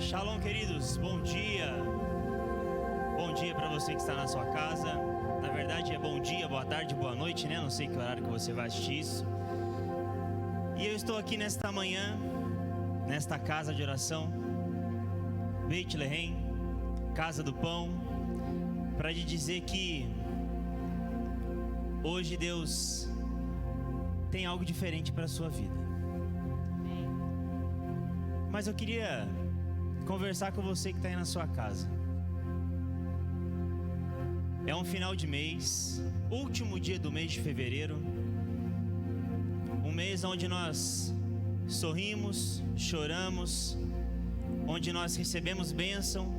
Shalom, queridos, bom dia. Bom dia para você que está na sua casa. Na verdade é bom dia, boa tarde, boa noite, né? Não sei que horário que você vai assistir isso. E eu estou aqui nesta manhã, nesta casa de oração, Beit Lehem, Casa do Pão, para te dizer que hoje Deus tem algo diferente para a sua vida. Mas eu queria conversar com você que está aí na sua casa. É um final de mês, último dia do mês de fevereiro, um mês onde nós sorrimos, choramos, onde nós recebemos bênção,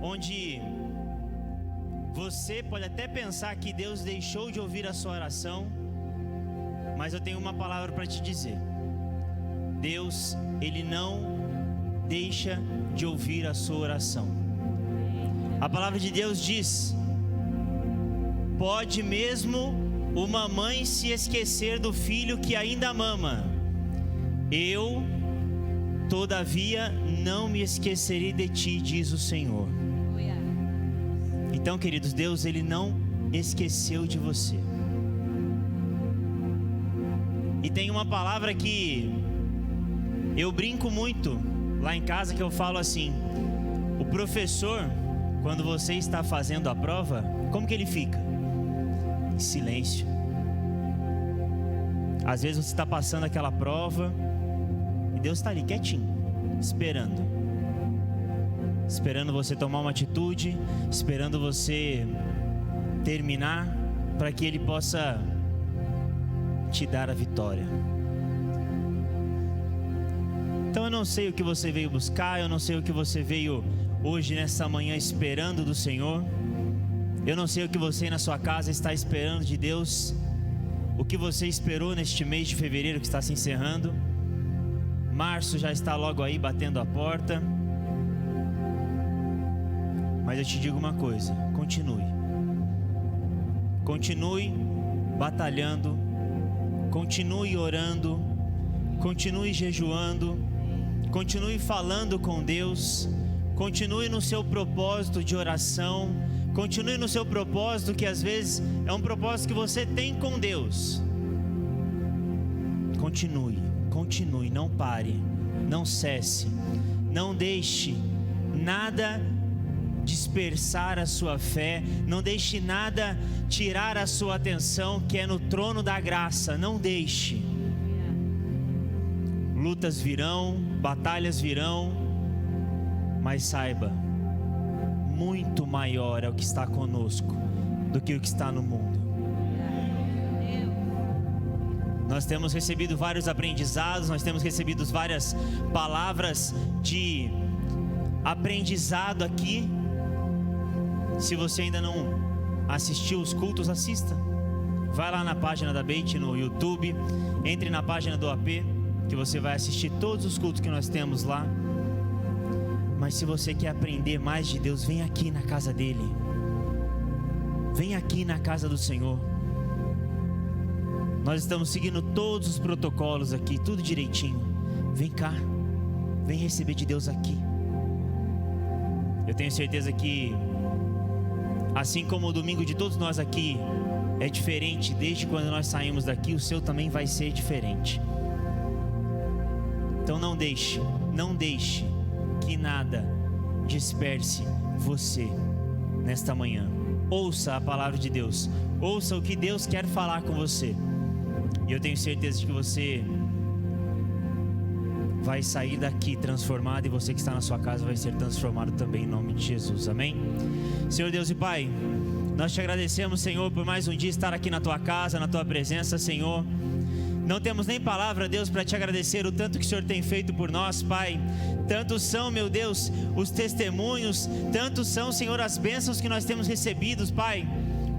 onde você pode até pensar que Deus deixou de ouvir a sua oração, mas eu tenho uma palavra para te dizer: Deus, Ele não deixa de ouvir a sua oração. A palavra de Deus diz: pode mesmo uma mãe se esquecer do filho que ainda mama, eu, todavia, não me esquecerei de ti, diz o Senhor. Então, queridos, Deus, Ele não esqueceu de você. E tem uma palavra que eu brinco muito lá em casa, que eu falo assim: o professor, quando você está fazendo a prova, como que ele fica? Em silêncio. Às vezes você está passando aquela prova e Deus está ali quietinho, esperando você tomar uma atitude, esperando você terminar, para que Ele possa te dar a vitória. Então eu não sei o que você veio buscar, eu não sei o que você veio hoje nessa manhã esperando do Senhor. Eu não sei o que você na sua casa está esperando de Deus, o que você esperou neste mês de fevereiro que está se encerrando. Março já está logo aí batendo a porta. Mas eu te digo uma coisa: continue batalhando, continue orando, continue jejuando, continue falando com Deus, continue no seu propósito de oração, continue no seu propósito, que às vezes é um propósito que você tem com Deus. Continue, não pare, não cesse, não deixe nada dispersar a sua fé, não deixe nada tirar a sua atenção, que é no trono da graça. Não deixe. Lutas virão, batalhas virão, mas saiba, muito maior é o que está conosco do que o que está no mundo. Nós temos recebido vários aprendizados, nós temos recebido várias palavras de aprendizado aqui. Se você ainda não assistiu os cultos, assista. Vai lá na página da Beit no YouTube, entre na página do AP, que você vai assistir todos os cultos que nós temos lá. Mas se você quer aprender mais de Deus, vem aqui na casa dele, vem aqui na casa do Senhor. Nós estamos seguindo todos os protocolos aqui, tudo direitinho. Vem cá, vem receber de Deus aqui. Eu tenho certeza que, assim como o domingo de todos nós aqui é diferente desde quando nós saímos daqui, o seu também vai ser diferente. Então não deixe que nada disperse você nesta manhã. Ouça a palavra de Deus, ouça o que Deus quer falar com você. E eu tenho certeza de que você vai sair daqui transformado, e você que está na sua casa vai ser transformado também, em nome de Jesus, amém? Senhor Deus e Pai, nós te agradecemos, Senhor, por mais um dia estar aqui na tua casa, na tua presença, Senhor. Não temos nem palavra, Deus, para te agradecer o tanto que o Senhor tem feito por nós, Pai. Tantos são, meu Deus, os testemunhos, tantos são, Senhor, as bênçãos que nós temos recebidos, Pai.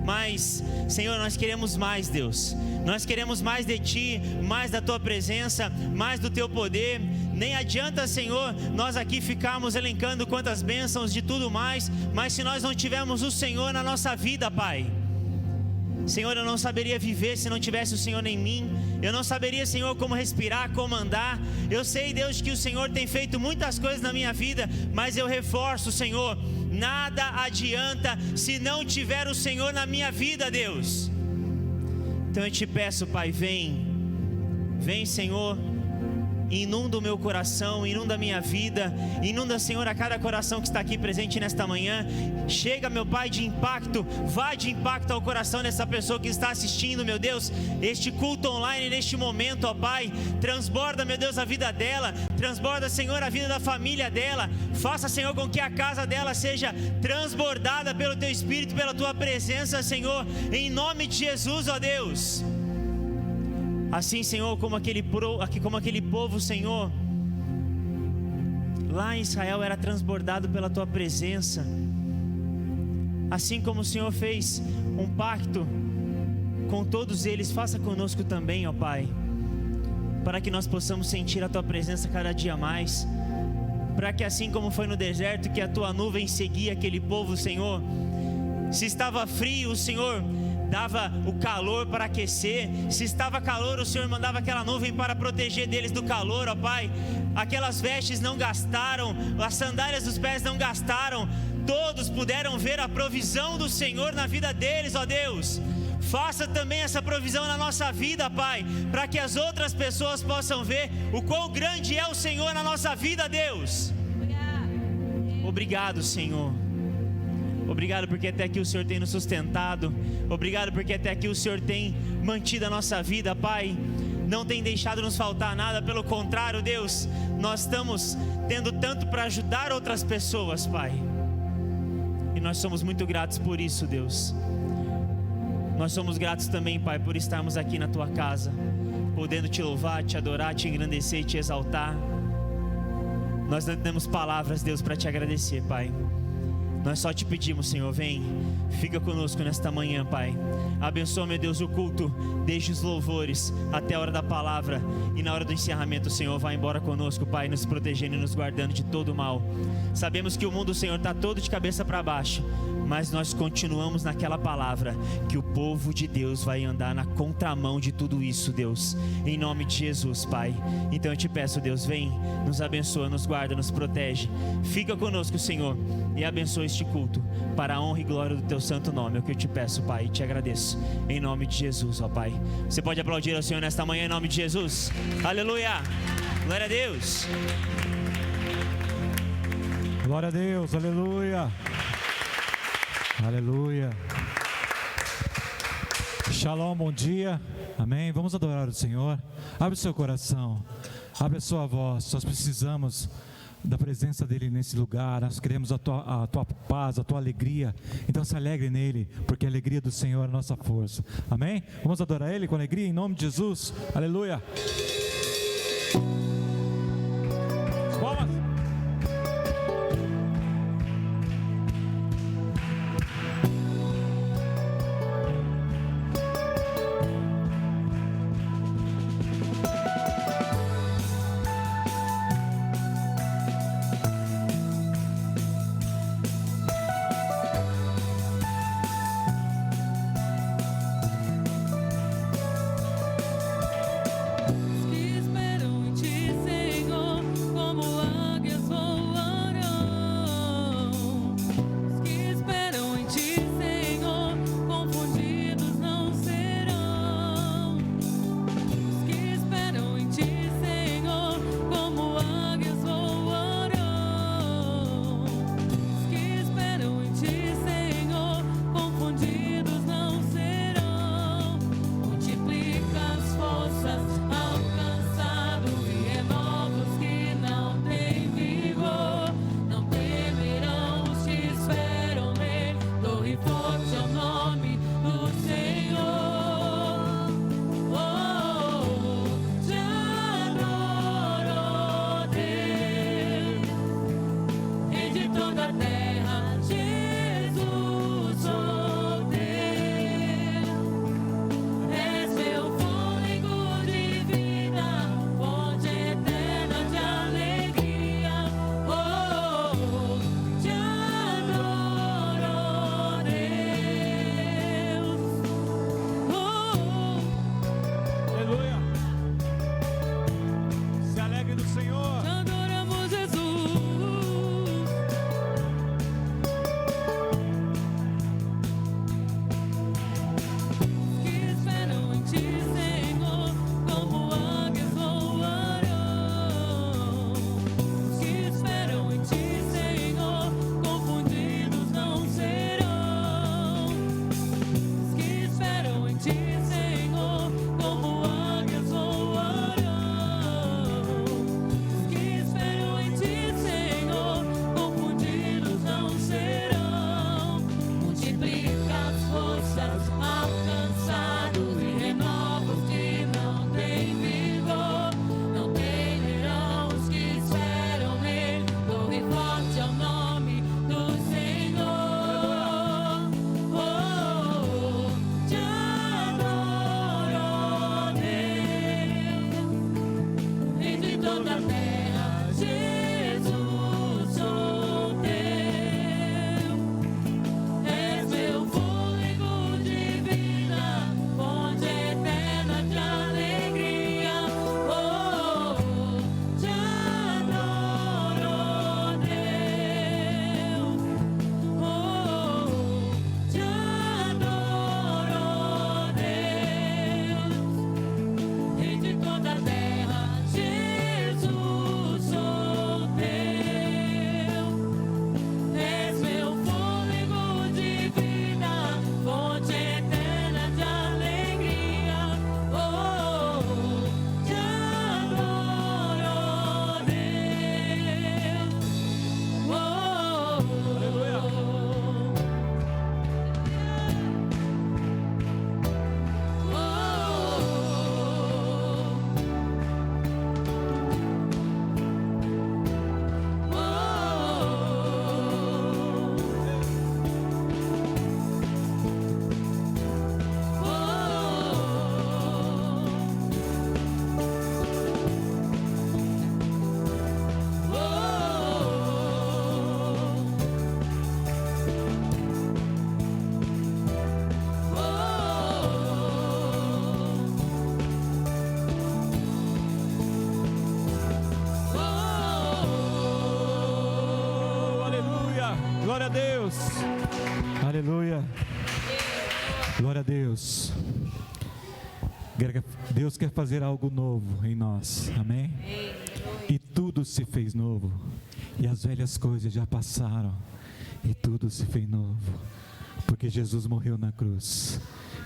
Mas, Senhor, nós queremos mais, Deus. Nós queremos mais de Ti, mais da Tua presença, mais do Teu poder. Nem adianta, Senhor, nós aqui ficarmos elencando quantas bênçãos de tudo mais, mas se nós não tivermos o Senhor na nossa vida, Pai, Senhor, eu não saberia viver se não tivesse o Senhor em mim. Eu não saberia, Senhor, como respirar, como andar. Eu sei, Deus, que o Senhor tem feito muitas coisas na minha vida, mas eu reforço, Senhor, nada adianta se não tiver o Senhor na minha vida, Deus. Então eu te peço, Pai, vem, Senhor, inunda o meu coração, inunda a minha vida, inunda, Senhor, a cada coração que está aqui presente nesta manhã. Chega, meu Pai, de impacto, vai de impacto ao coração dessa pessoa que está assistindo, meu Deus, este culto online neste momento, ó Pai. Transborda, meu Deus, a vida dela, transborda, Senhor, a vida da família dela. Faça, Senhor, com que a casa dela seja transbordada pelo Teu Espírito, pela Tua presença, Senhor, em nome de Jesus, ó Deus. Assim, Senhor, como aquele povo, Senhor, lá em Israel era transbordado pela Tua presença. Assim como o Senhor fez um pacto com todos eles, faça conosco também, ó Pai, para que nós possamos sentir a Tua presença cada dia mais, para que assim como foi no deserto, que a Tua nuvem seguia aquele povo, Senhor, se estava frio, o Senhor dava o calor para aquecer, se estava calor, o Senhor mandava aquela nuvem para proteger deles do calor, ó Pai. Aquelas vestes não gastaram, as sandálias dos pés não gastaram, todos puderam ver a provisão do Senhor na vida deles, ó Deus. Faça também essa provisão na nossa vida, Pai, para que as outras pessoas possam ver o quão grande é o Senhor na nossa vida, Deus. Obrigado, Senhor. Obrigado porque até aqui o Senhor tem nos sustentado. Obrigado porque até aqui o Senhor tem mantido a nossa vida, Pai. Não tem deixado nos faltar nada, pelo contrário, Deus, nós estamos tendo tanto para ajudar outras pessoas, Pai. E nós somos muito gratos por isso, Deus. Nós somos gratos também, Pai, por estarmos aqui na Tua casa, podendo Te louvar, Te adorar, Te engrandecer e Te exaltar. Nós não temos palavras, Deus, para Te agradecer, Pai. Nós só Te pedimos, Senhor, vem, fica conosco nesta manhã, Pai. Abençoa, meu Deus, o culto, desde os louvores até a hora da palavra. E na hora do encerramento, Senhor, vai embora conosco, Pai, nos protegendo e nos guardando de todo o mal. Sabemos que o mundo, Senhor, está todo de cabeça para baixo, mas nós continuamos naquela palavra, que o povo de Deus vai andar na contramão de tudo isso, Deus, em nome de Jesus, Pai. Então eu Te peço, Deus, vem, nos abençoa, nos guarda, nos protege. Fica conosco, Senhor, e abençoa este culto, para a honra e glória do Teu santo nome. É o que eu Te peço, Pai, e Te agradeço, em nome de Jesus, ó Pai. Você pode aplaudir ao Senhor nesta manhã, em nome de Jesus. Aleluia, glória a Deus. Glória a Deus, aleluia. Aleluia. Shalom, bom dia. Amém. Vamos adorar o Senhor. Abre o seu coração, abre a sua voz. Nós precisamos da presença dEle nesse lugar. Nós queremos a tua paz, a tua alegria. Então se alegre nele, porque a alegria do Senhor é a nossa força. Amém. Vamos adorar Ele com alegria em nome de Jesus. Aleluia. Palmas. Que esperam em Ti. alegre do Senhor. Te adoramos, Jesus. Que esperam em ti, Senhor, como águias voarão. Que esperam em ti, Senhor, confundidos não serão. Que esperam em ti, Senhor, como águias voarão. Que esperam em ti, Senhor, confundidos não serão. Multiplica as forças, alcançados e renovos que não têm vigor. Não temerão os que esperam nele. Torre forte é o nome do Senhor. Oh, te adoro, Deus. Entre toda a terra, Jesus, sou teu. És meu fôlego de vida, fonte eterna de alegria. Oh, te adoro, Deus. Oh, te adoro, Deus. Entre toda a terra, Jesus, sou teu. És meu fôlego de vida, fonte eterna de alegria. Oh, te adoro, Deus. Oh, Aleluia. Glória a Deus. Aleluia. Glória a Deus. Deus quer fazer algo novo em nós. Amém? E tudo se fez novo. E as velhas coisas já passaram. E tudo se fez novo. Porque Jesus morreu na cruz.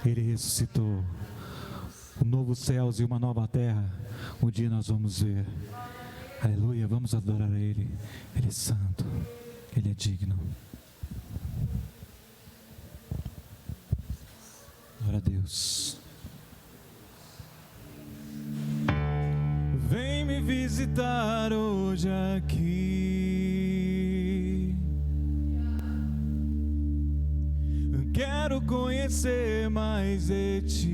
Ele ressuscitou. Um novo céus e uma nova terra. Um dia nós vamos ver. Aleluia. Vamos adorar a Ele. Ele é santo. Ele é digno. Glória a Deus. Vem me visitar hoje aqui. Quero conhecer mais de ti.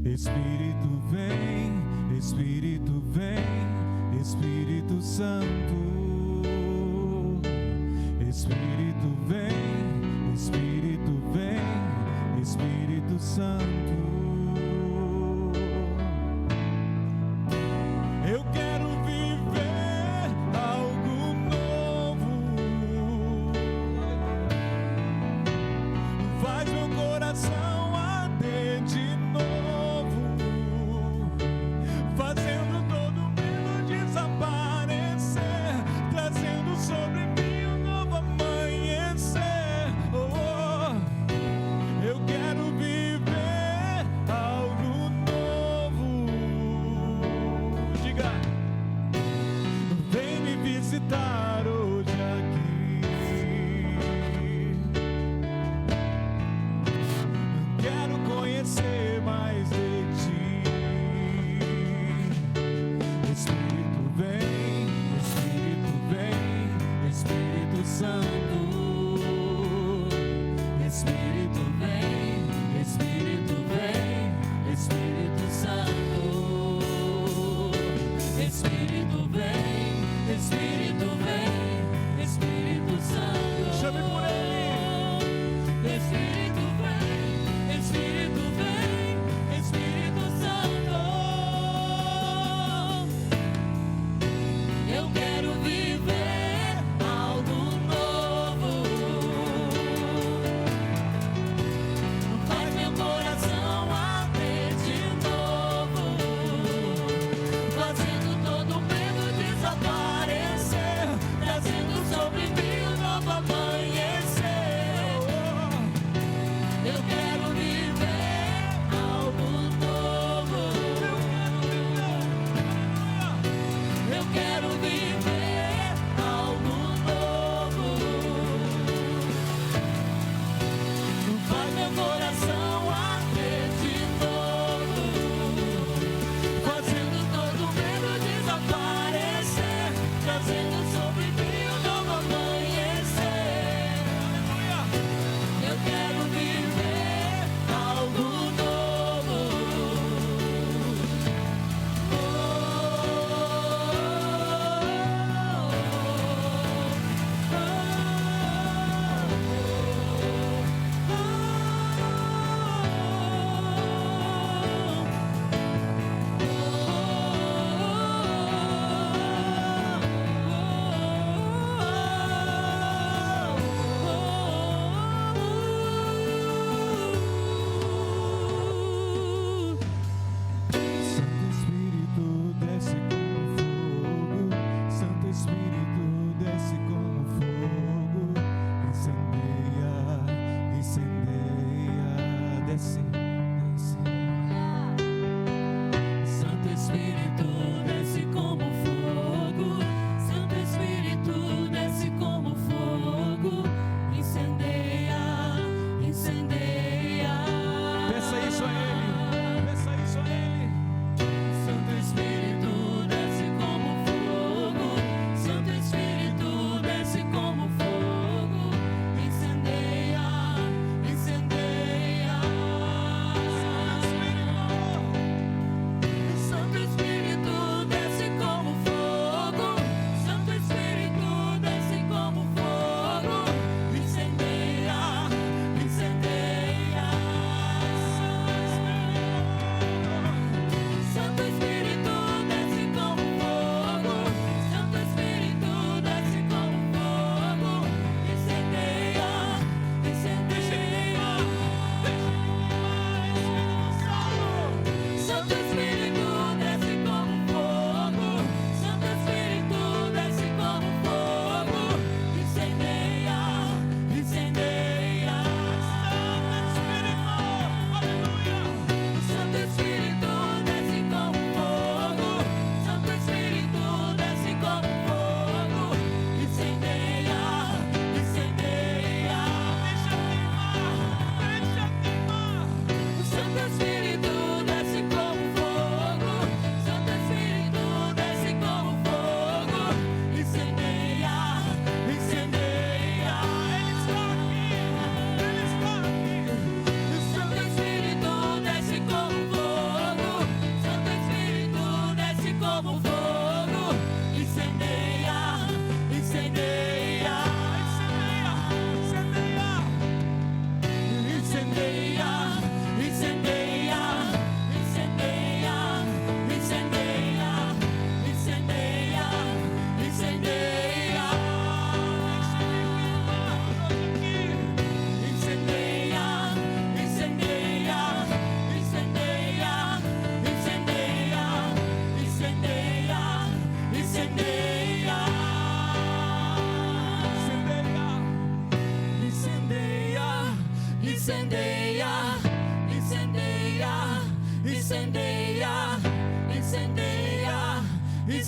Espírito vem, Espírito vem, Espírito Santo. Espírito vem, Espírito vem, Espírito Santo. Eu quero viver algo novo. Faz meu coração arder de novo, fazendo todo medo desaparecer, trazendo sobre mim um novo amanhecer. Oh, oh. Eu quero viver algo novo. Diga, vem me visitar hoje aqui. Quero conhecer mais de ti. Espírito vem, Espírito Santo. Espírito vem, Espírito Santo.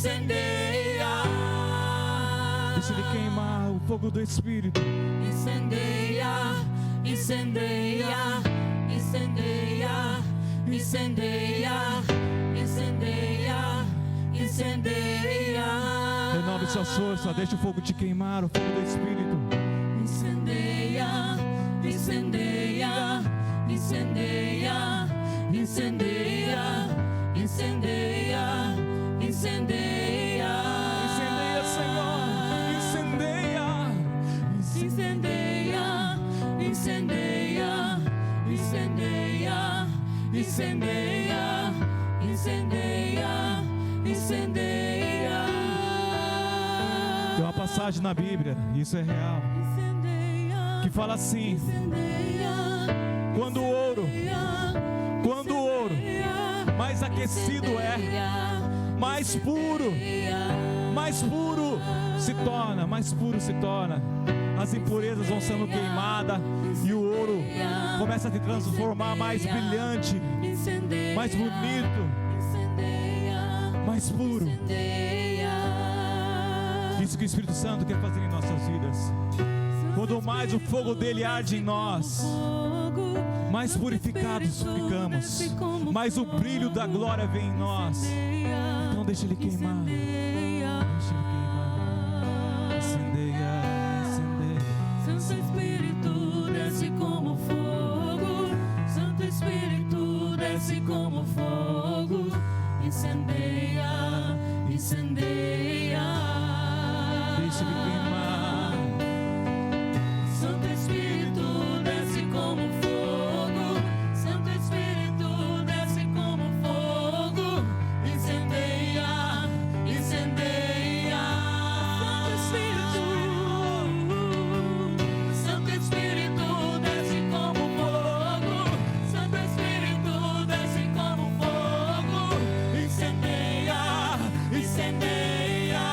incendeia, Deixa Ele queimar o fogo do Espírito. incendeia, incendeia, incendeia, incendeia, incendeia, incendeia. Renove suas forças, deixa o fogo te queimar, o fogo do Espírito. Incendeia, incendeia, incendeia, incendeia, incendeia, incendeia. Incendeia, Senhor, incendeia. Incendeia, incendeia, incendeia, incendeia, incendeia, incendeia. Tem uma passagem na Bíblia, isso é real, que fala assim: quando o ouro mais aquecido é, mais puro se torna, as impurezas vão sendo queimadas e o ouro começa a se transformar mais brilhante, mais bonito, mais puro. Isso que o Espírito Santo quer fazer em nossas vidas. Quanto mais o fogo dele arde em nós, mais purificados ficamos, mais o brilho da glória vem em nós. Então deixa ele queimar, deixa ele queimar. Incendeia, incendeia. Santo Espírito desce como fogo, Santo Espírito desce como fogo, incendeia, incendeia. Deixa ele queimar. Santo Espírito desce como fogo, Santo Espírito desce como fogo, incendeia, incendeia. Santo Espírito desce como fogo, Santo Espírito desce como fogo, incendeia, incendeia.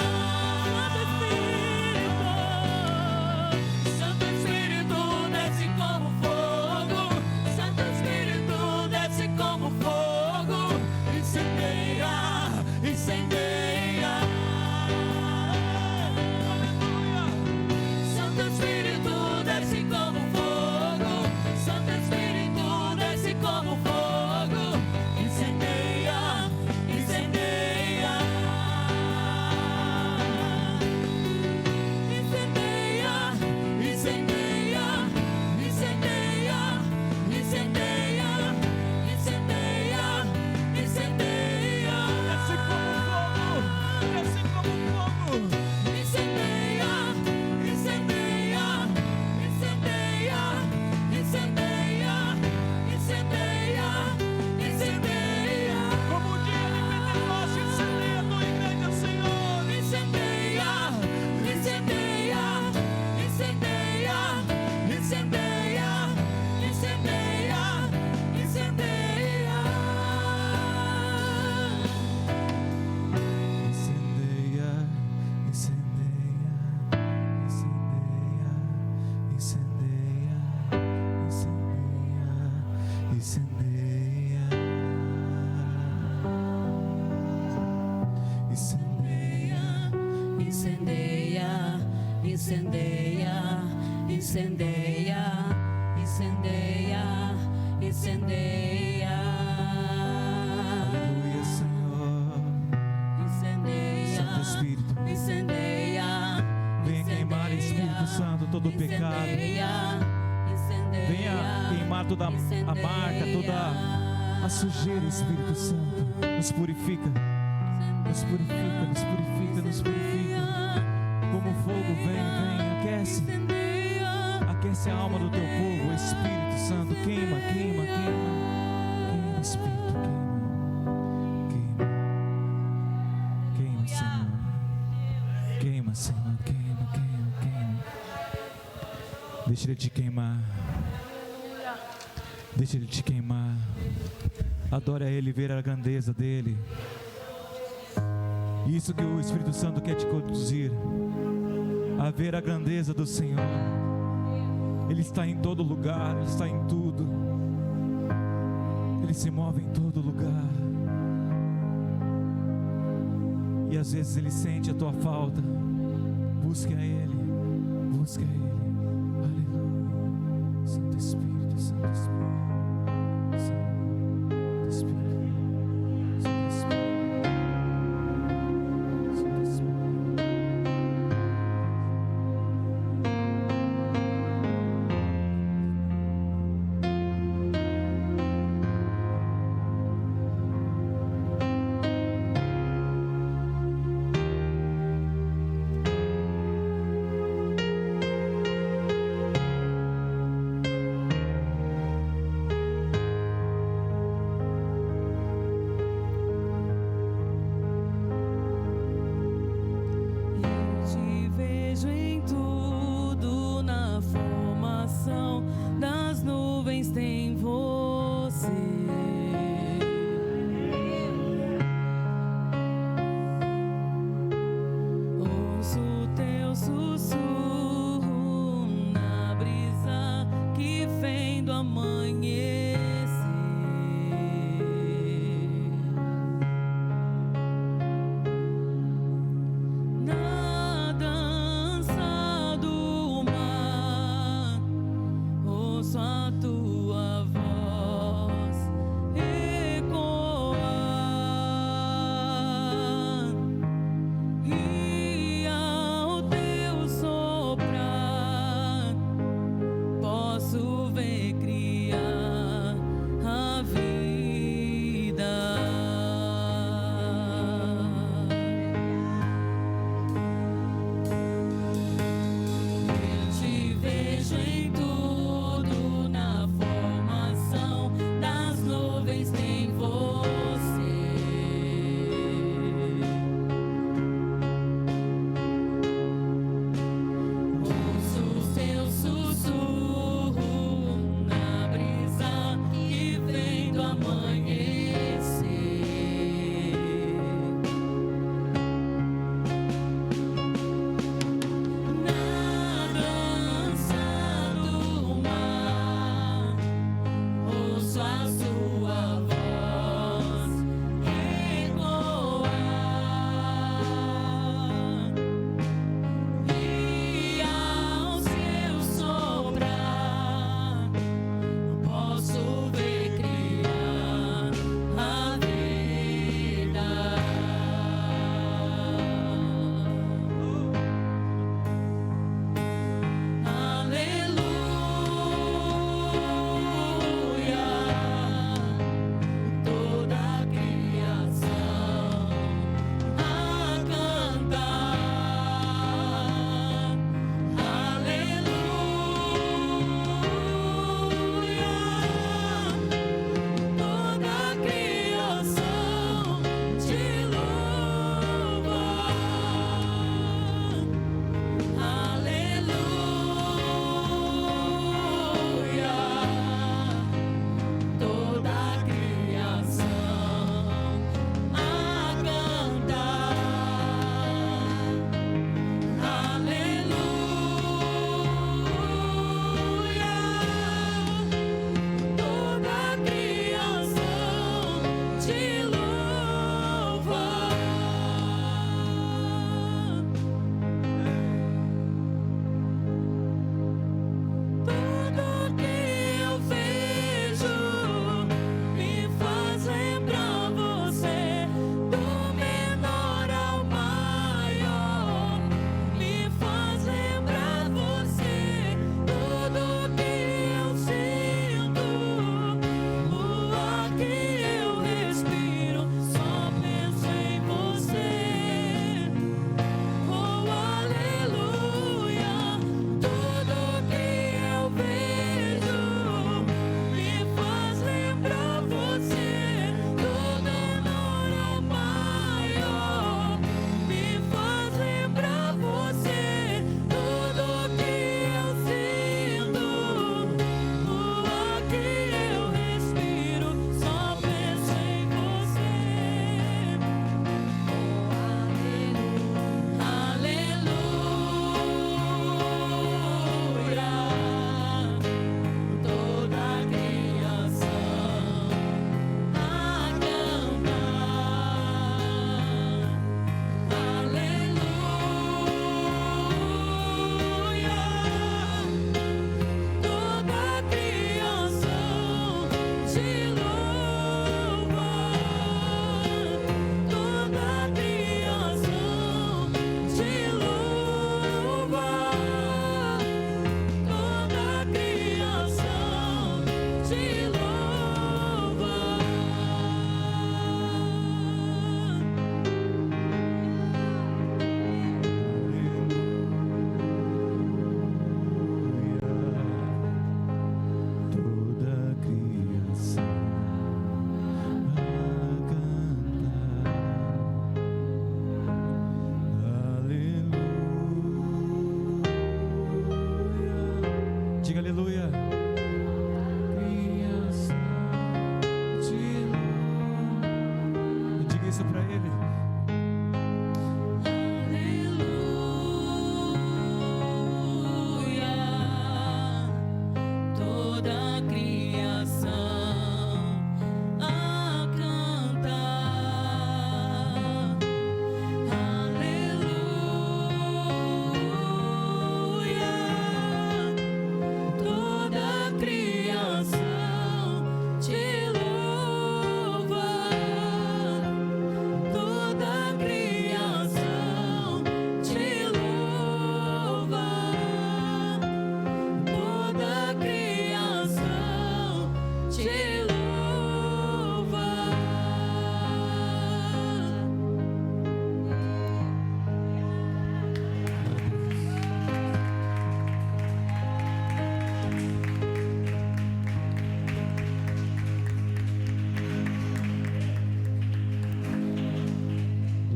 Santo Espírito desce como fogo, Santo Espírito desce como fogo, incendeia, incendeia. Santo Espírito desce como fogo, Santo Espírito desce como fogo, incendeia, incendeia. Incendeia, incendeia, incendeia, incendeia, incendeia, incendeia. Desce como fogo, desce como fogo. Incendeia, incendeia, incendeia, incendeia, incendeia, incendeia. Como o dia de Pentecoste, incendeia a tua igreja, Senhor. Incendeia, incendeia, incendeia, incendeia, incendeia, incendeia. Incendeia, incendeia, incendeia, incendeia, incendeia, incendeia. Incendeia, incendeia, incendeia, incendeia, incendeia. Aleluia, Senhor. Incendeia, Santo Espírito, incendeia, venha queimar, Espírito Santo, todo o pecado. Venha queimar toda a marca, toda a sujeira, Espírito Santo. Nos purifica, nos purifica, nos purifica, nos purifica. Como fogo, vem, aquece. Aquece a alma do teu povo, Espírito Santo. Queima, queima, queima. Queima, Espírito, queima. Queima. Queima, Senhor. Queima, Senhor. Queima, queima, queima. Deixa ele te queimar. Deixa ele te queimar. Adore a ele, ver a grandeza dele. Isso que o Espírito Santo quer te conduzir, a ver a grandeza do Senhor. Ele está em todo lugar, Ele está em tudo. Ele se move em todo lugar. e às vezes ele sente a tua falta. Busque a Ele, busque a Ele. Aleluia. Santo Espírito, Santo Espírito, Santo Espírito, Santo Espírito, Santo Espírito.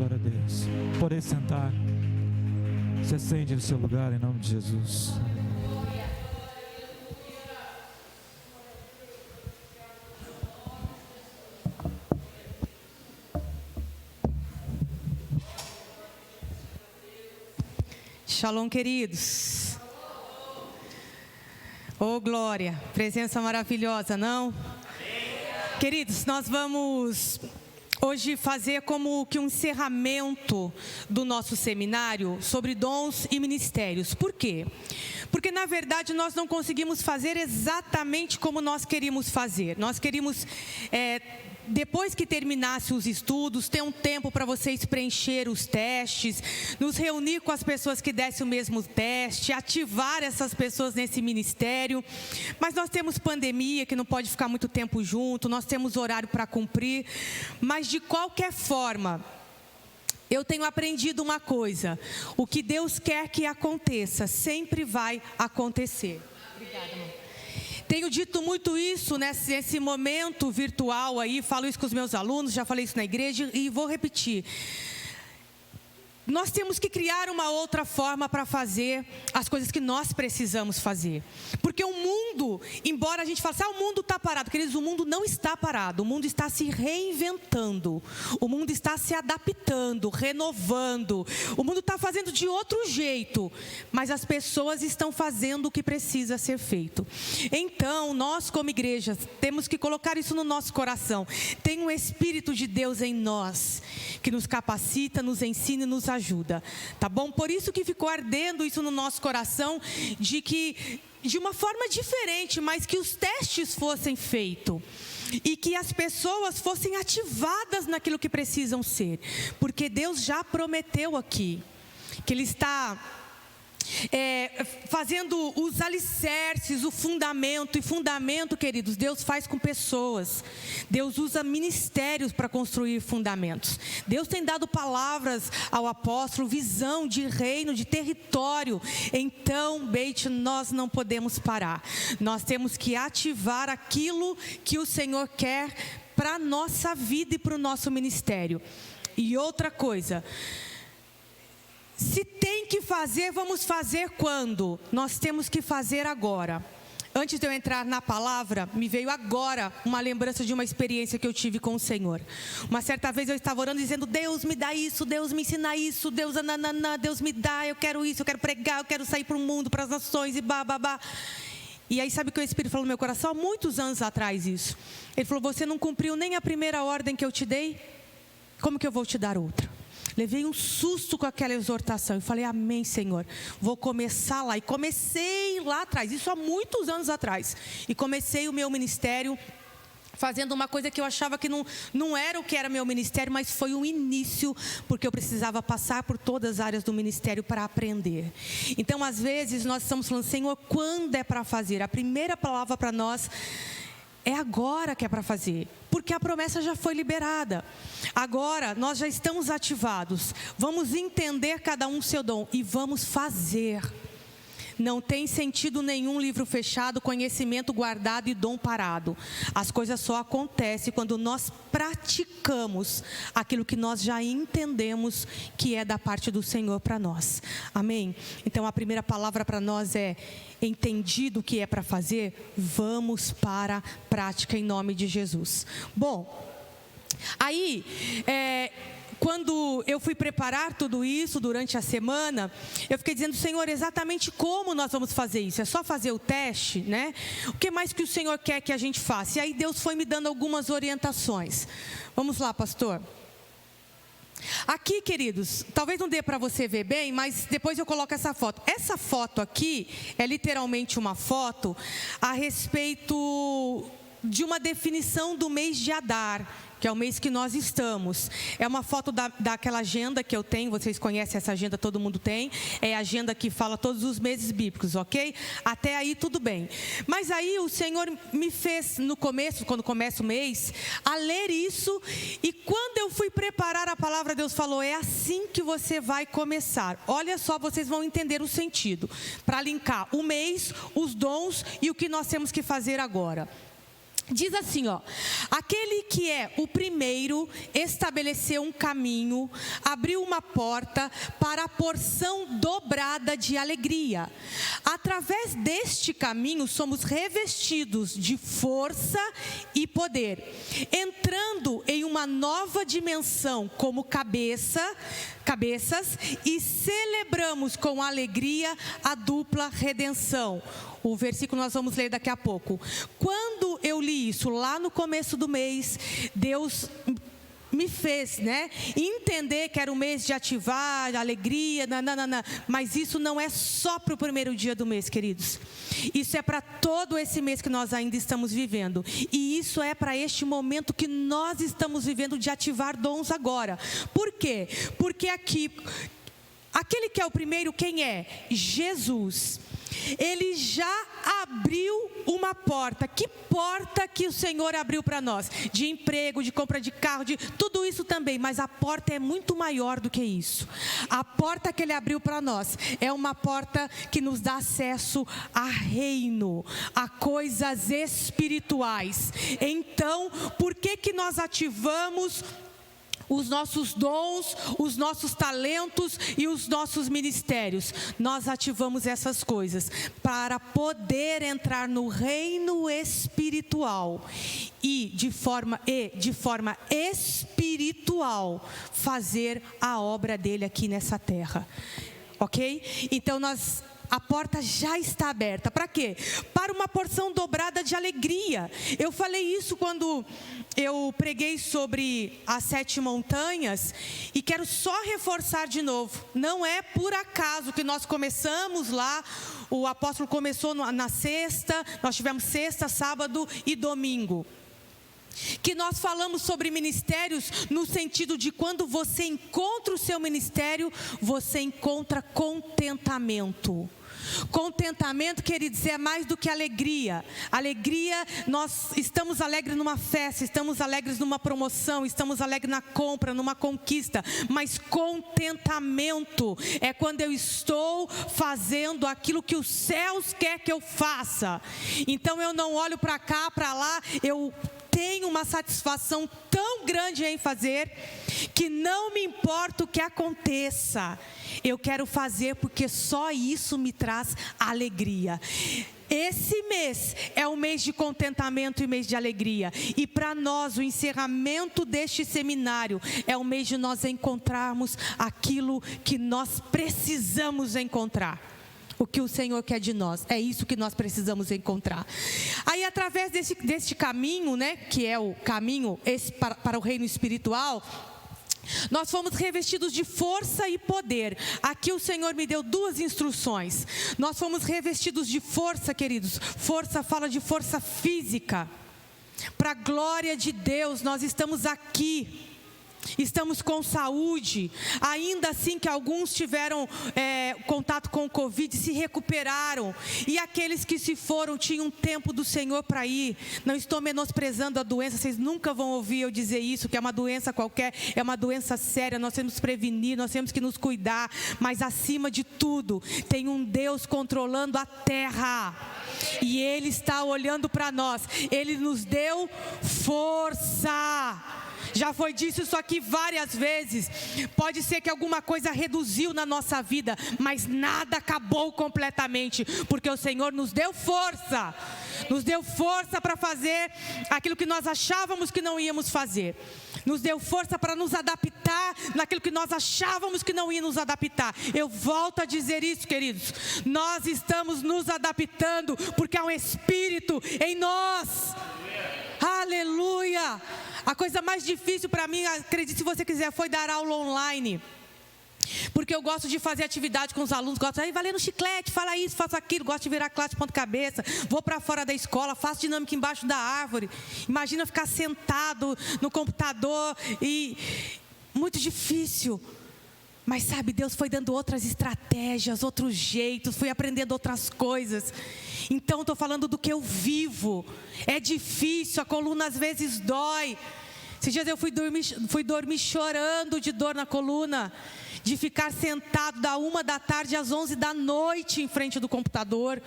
Glória a Deus. Poder sentar. Se acende no seu lugar em nome de Jesus. Shalom, queridos. Oh, glória. Presença maravilhosa, não? Queridos, nós vamos hoje fazer como que um encerramento do nosso seminário sobre dons e ministérios. Por quê? Porque, na verdade, nós não conseguimos fazer exatamente como nós queríamos fazer. Nós queríamos, depois que terminasse os estudos, ter um tempo para vocês preencher os testes, nos reunir com as pessoas que dessem o mesmo teste, ativar essas pessoas nesse ministério. Mas nós temos pandemia, que não pode ficar muito tempo junto, nós temos horário para cumprir. Mas, de qualquer forma, eu tenho aprendido uma coisa: o que Deus quer que aconteça, sempre vai acontecer. Obrigada, mãe. Tenho dito muito isso nesse momento virtual aí, falo isso com os meus alunos, já falei isso na igreja e vou repetir. Nós temos que criar uma outra forma para fazer as coisas que nós precisamos fazer. Porque o mundo, embora a gente fale assim, o mundo está parado. Queridos, o mundo não está parado. O mundo está se reinventando. O mundo está se adaptando, renovando. O mundo está fazendo de outro jeito. Mas as pessoas estão fazendo o que precisa ser feito. Então, nós como igreja, temos que colocar isso no nosso coração. Tem um Espírito de Deus em nós, que nos capacita, nos ensina e nos ajuda, tá bom? Por isso que ficou ardendo isso no nosso coração, de uma forma diferente, mas que os testes fossem feitos e que as pessoas fossem ativadas naquilo que precisam ser, porque Deus já prometeu aqui que Ele está fazendo os alicerces, o fundamento. E fundamento, queridos, Deus faz com pessoas. Deus usa ministérios para construir fundamentos. Deus tem dado palavras ao apóstolo, visão de reino, de território. Então, Beit, nós não podemos parar. Nós temos que ativar aquilo que o Senhor quer para a nossa vida e para o nosso ministério. E outra coisa, se tem que fazer, vamos fazer quando? Nós temos que fazer agora. Antes de eu entrar na palavra, me veio agora uma lembrança de uma experiência que eu tive com o Senhor. Uma certa vez eu estava orando dizendo: Deus me dá isso, Deus me ensina isso, Deus Deus me dá, eu quero isso, eu quero pregar, eu quero sair para o mundo, para as nações e babá. E aí sabe o que o Espírito falou no meu coração? Há muitos anos atrás isso. Ele falou: você não cumpriu nem a primeira ordem que eu te dei? Como que eu vou te dar outra? Levei um susto com aquela exortação e falei: amém, Senhor, vou começar lá. E comecei lá atrás, isso há muitos anos atrás. E comecei o meu ministério fazendo uma coisa que eu achava que não era o que era meu ministério, mas foi um início, porque eu precisava passar por todas as áreas do ministério para aprender. Então, às vezes, nós estamos falando: Senhor, quando é para fazer? A primeira palavra para nós é agora que é para fazer, porque a promessa já foi liberada. Agora nós já estamos ativados. Vamos entender cada um o seu dom e vamos fazer. Não tem sentido nenhum livro fechado, conhecimento guardado e dom parado. As coisas só acontecem quando nós praticamos aquilo que nós já entendemos que é da parte do Senhor para nós. Amém? Então a primeira palavra para nós é: entendido o que é para fazer, vamos para a prática em nome de Jesus. Bom, aí quando eu fui preparar tudo isso durante a semana, eu fiquei dizendo: Senhor, exatamente como nós vamos fazer isso? É só fazer o teste, né? O que mais que o Senhor quer que a gente faça? E aí Deus foi me dando algumas orientações. Vamos lá, pastor. Aqui, queridos, talvez não dê para você ver bem, mas depois eu coloco essa foto. Essa foto aqui é literalmente uma foto a respeito de uma definição do mês de Adar, que é o mês que nós estamos. É uma foto daquela agenda que eu tenho. Vocês conhecem essa agenda, todo mundo tem. É a agenda que fala todos os meses bíblicos, ok? Até aí tudo bem. Mas aí o Senhor me fez no começo, quando começa o mês, a ler isso. E quando eu fui preparar a palavra, Deus falou: é assim que você vai começar. Olha só, vocês vão entender o sentido. Para linkar o mês, os dons e o que nós temos que fazer agora. Diz assim, ó: aquele que é o primeiro estabeleceu um caminho, abriu uma porta para a porção dobrada de alegria. Através deste caminho somos revestidos de força e poder, entrando em uma nova dimensão como cabeças, e celebramos com alegria a dupla redenção. O versículo nós vamos ler daqui a pouco. Quando eu li isso lá no começo do mês, Deus me fez, entender que era o mês de ativar, de alegria, mas isso não é só para o primeiro dia do mês, queridos. Isso é para todo esse mês que nós ainda estamos vivendo. E isso é para este momento que nós estamos vivendo de ativar dons agora. Por quê? Porque aquele que é o primeiro, quem é? Jesus. Ele já abriu uma porta. Que porta que o Senhor abriu para nós? De emprego, de compra de carro, de tudo isso também. Mas a porta é muito maior do que isso. A porta que Ele abriu para nós é uma porta que nos dá acesso a reino, a coisas espirituais. Então, por que nós ativamos os nossos dons, os nossos talentos e os nossos ministérios? Nós ativamos essas coisas para poder entrar no reino espiritual e de forma espiritual fazer a obra dele aqui nessa terra. Ok? Então a porta já está aberta. Para quê? Para uma porção dobrada de alegria. Eu falei isso quando eu preguei sobre as 7 montanhas e quero só reforçar de novo. Não é por acaso que nós começamos lá. O apóstolo começou na sexta, nós tivemos sexta, sábado e domingo. Que nós falamos sobre ministérios no sentido de quando você encontra o seu ministério, você encontra contentamento. Contentamento, queridos, é mais do que alegria. Alegria, nós estamos alegres numa festa, estamos alegres numa promoção, estamos alegres na compra, numa conquista. Mas contentamento é quando eu estou fazendo aquilo que os céus quer que eu faça. Então eu não olho para cá, para lá, eu tenho uma satisfação tão grande em fazer, que não me importa o que aconteça, eu quero fazer porque só isso me traz alegria. Esse mês é o mês de contentamento e mês de alegria. E para nós, o encerramento deste seminário é o mês de nós encontrarmos aquilo que nós precisamos encontrar. O que o Senhor quer de nós, é isso que nós precisamos encontrar. Aí, através deste caminho, que é o caminho para o reino espiritual, nós fomos revestidos de força e poder. Aqui o Senhor me deu 2 instruções. Nós fomos revestidos de força, queridos. Força fala de força física. Para a glória de Deus, nós estamos aqui. Estamos com saúde, ainda assim que alguns tiveram contato com o Covid, se recuperaram, e aqueles que se foram tinham tempo do Senhor para ir. Não estou menosprezando a doença, vocês nunca vão ouvir eu dizer isso, que é uma doença qualquer, é uma doença séria, nós temos que prevenir, nós temos que nos cuidar, mas acima de tudo, tem um Deus controlando a terra, e Ele está olhando para nós, Ele nos deu força. Já foi dito isso aqui várias vezes. Pode ser que alguma coisa reduziu na nossa vida, mas nada acabou completamente, porque o Senhor nos deu força. Nos deu força para fazer aquilo que nós achávamos que não íamos fazer. Nos deu força para nos adaptar naquilo que nós achávamos que não ia nos adaptar. Eu volto a dizer isso, queridos. Nós estamos nos adaptando porque há um Espírito em nós. Aleluia! A coisa mais difícil para mim, acredite se você quiser, foi dar aula online. Porque eu gosto de fazer atividade com os alunos, gosto de valer no chiclete, fala isso, faço aquilo, gosto de virar classe de ponta cabeça, vou para fora da escola, faço dinâmica embaixo da árvore. Imagina ficar sentado no computador e muito difícil. Mas sabe, Deus foi dando outras estratégias, outros jeitos, fui aprendendo outras coisas. Então estou falando do que eu vivo. É difícil, a coluna às vezes dói. Esses dias eu fui dormir chorando de dor na coluna, de ficar sentado da 1h às 11h em frente do computador.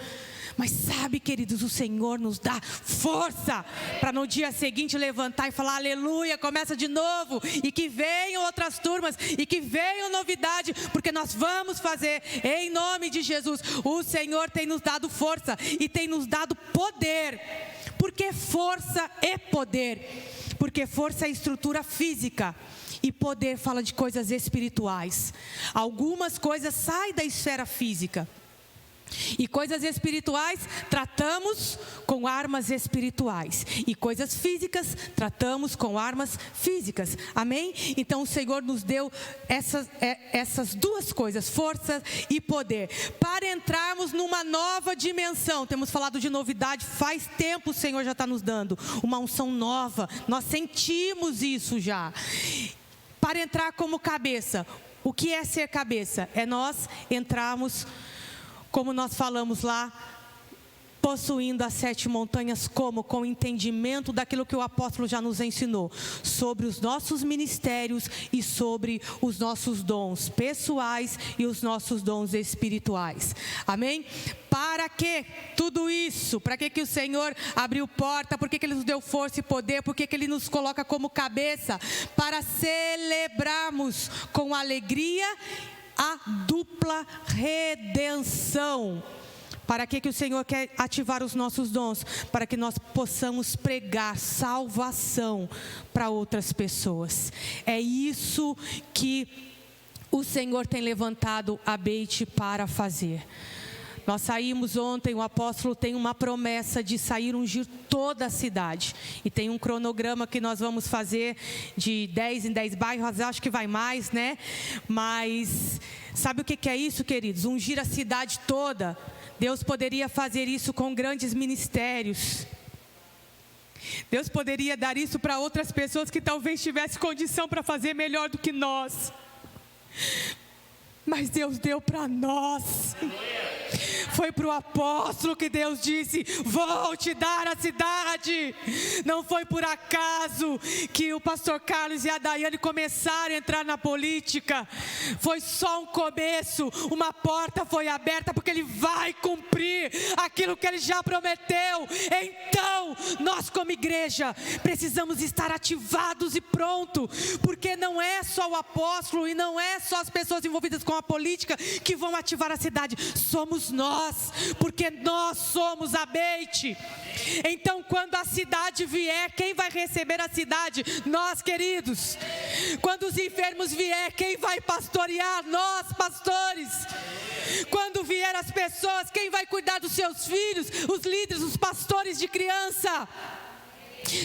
Mas sabe, queridos, o Senhor nos dá força para no dia seguinte levantar e falar aleluia, começa de novo, e que venham outras turmas, e que venham novidade, porque nós vamos fazer em nome de Jesus. O Senhor tem nos dado força e tem nos dado poder. Porque força é poder, porque força é estrutura física. E poder fala de coisas espirituais. Algumas coisas saem da esfera física. E coisas espirituais tratamos com armas espirituais. E coisas físicas tratamos com armas físicas. Amém? Então o Senhor nos deu essas duas coisas, força e poder, para entrarmos numa nova dimensão. Temos falado de novidade, faz tempo o Senhor já está nos dando uma unção nova. Nós sentimos isso já. Para entrar como cabeça. O que é ser cabeça? É nós entrarmos, como nós falamos lá, possuindo as 7 montanhas, como? Com o entendimento daquilo que o apóstolo já nos ensinou, sobre os nossos ministérios e sobre os nossos dons pessoais e os nossos dons espirituais. Amém? Para que tudo isso? Para que o Senhor abriu porta? Por que Ele nos deu força e poder? Por que Ele nos coloca como cabeça? Para celebrarmos com alegria a dupla redenção. Para que o Senhor quer ativar os nossos dons? Para que nós possamos pregar salvação para outras pessoas. É isso que o Senhor tem levantado a Beit para fazer. Nós saímos ontem, o apóstolo tem uma promessa de sair ungir toda a cidade. E tem um cronograma que nós vamos fazer de 10 em 10 bairros, acho que vai mais, né? Mas sabe o que é isso, queridos? Ungir a cidade toda. Deus poderia fazer isso com grandes ministérios. Deus poderia dar isso para outras pessoas que talvez tivessem condição para fazer melhor do que nós. Mas Deus deu para nós. Foi para o apóstolo que Deus disse: vou te dar a cidade. Não foi por acaso que o pastor Carlos e a Daiane começaram a entrar na política. Foi só um começo. Uma porta foi aberta, porque Ele vai cumprir aquilo que Ele já prometeu. Então, nós como igreja precisamos estar ativados e prontos, porque não é só o apóstolo e não é só as pessoas envolvidas com a política que vão ativar a cidade. Somos nós, porque nós somos a Beit. Então, quando a cidade vier, quem vai receber a cidade? Nós, queridos. Quando os enfermos vier, quem vai pastorear? Nós, pastores. Quando vier as pessoas, quem vai cuidar dos seus filhos? Os líderes, os pastores de criança.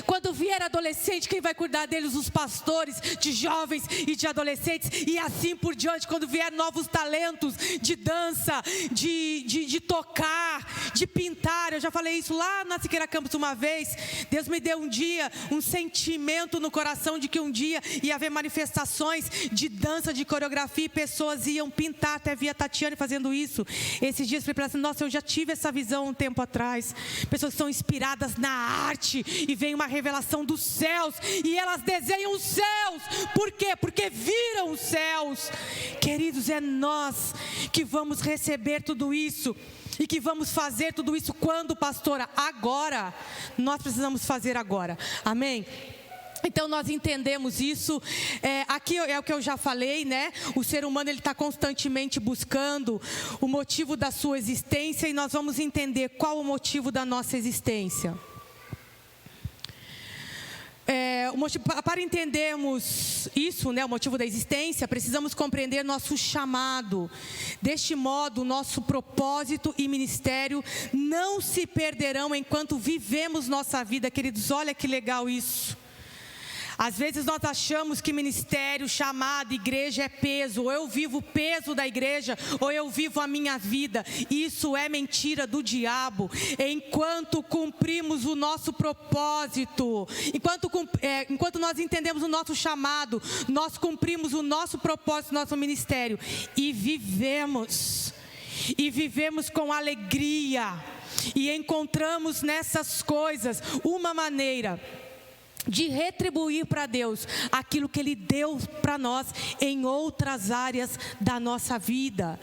Quando vier adolescente, quem vai cuidar deles? Os pastores de jovens e de adolescentes. E assim por diante, quando vier novos talentos de dança, de tocar, de pintar. Eu já falei isso lá na Siqueira Campos uma vez. Deus me deu um dia, um sentimento no coração de que um dia ia haver manifestações de dança, de coreografia, e pessoas iam pintar. Até vi a Tatiane fazendo isso esses dias. Falei assim: nossa, eu já tive essa visão um tempo atrás. Pessoas que são inspiradas na arte e vem uma revelação dos céus e elas desenham os céus. Por quê? Porque viram os céus. Queridos, é nós que vamos receber tudo isso e que vamos fazer tudo isso. Quando, pastora? Agora. Nós precisamos fazer agora. Amém? Então nós entendemos isso. Aqui é o que eu já falei, né? O ser humano, ele está constantemente buscando o motivo da sua existência, e nós vamos entender qual o motivo da nossa existência. Para entendermos isso, né, o motivo da existência, precisamos compreender nosso chamado. Deste modo, nosso propósito e ministério não se perderão enquanto vivemos nossa vida. Queridos, olha que legal isso. Às vezes nós achamos que ministério, chamado, igreja é peso. Ou eu vivo o peso da igreja, ou eu vivo a minha vida. Isso é mentira do diabo. Enquanto cumprimos o nosso propósito, enquanto nós entendemos o nosso chamado, nós cumprimos o nosso propósito, nosso ministério. E vivemos com alegria. E encontramos nessas coisas uma maneira de retribuir para Deus aquilo que Ele deu para nós em outras áreas da nossa vida.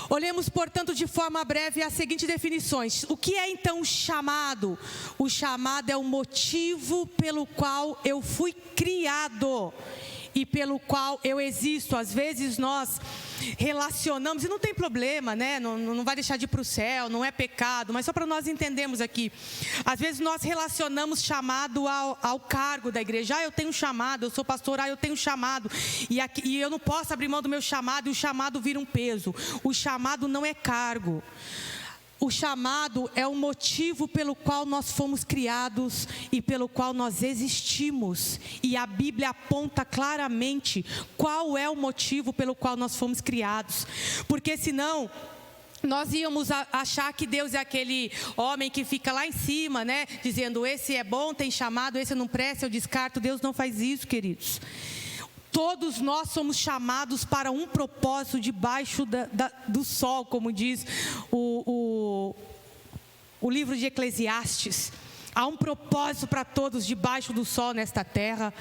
Olhemos, portanto, de forma breve as seguintes definições. O que é então o chamado? O chamado é o motivo pelo qual eu fui criado e pelo qual eu existo. Às vezes nós relacionamos, e não tem problema, né? Não vai deixar de ir para o céu, não é pecado, mas só para nós entendermos aqui. Às vezes nós relacionamos chamado ao cargo da igreja. Eu tenho um chamado, eu sou pastor, eu tenho um chamado, e eu não posso abrir mão do meu chamado, e o chamado vira um peso. O chamado não é cargo. O chamado é o motivo pelo qual nós fomos criados e pelo qual nós existimos. E a Bíblia aponta claramente qual é o motivo pelo qual nós fomos criados. Porque senão nós íamos achar que Deus é aquele homem que fica lá em cima, né? Dizendo, esse é bom, tem chamado, esse não presta, eu descarto. Deus não faz isso, queridos. Todos nós somos chamados para um propósito debaixo do sol, como diz o livro de Eclesiastes. Há um propósito para todos debaixo do sol nesta terra.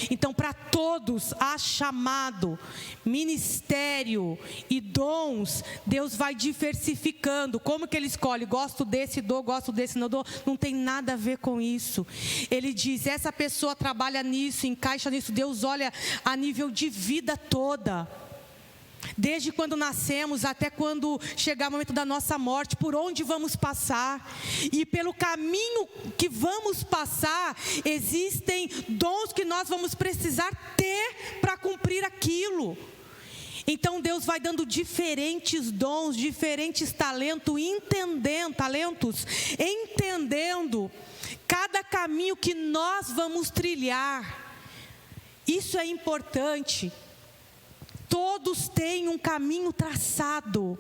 Então, para todos há chamado, ministério e dons. Deus vai diversificando. Como que Ele escolhe? Gosto desse, dou, gosto desse, não dou. Não tem nada a ver com isso. Ele diz, essa pessoa trabalha nisso, encaixa nisso. Deus olha a nível de vida toda. Desde quando nascemos até quando chegar o momento da nossa morte, por onde vamos passar. E pelo caminho que vamos passar, existem dons que nós vamos precisar ter para cumprir aquilo. Então Deus vai dando diferentes dons, diferentes talentos, entendendo cada caminho que nós vamos trilhar. Isso é importante. Todos têm um caminho traçado,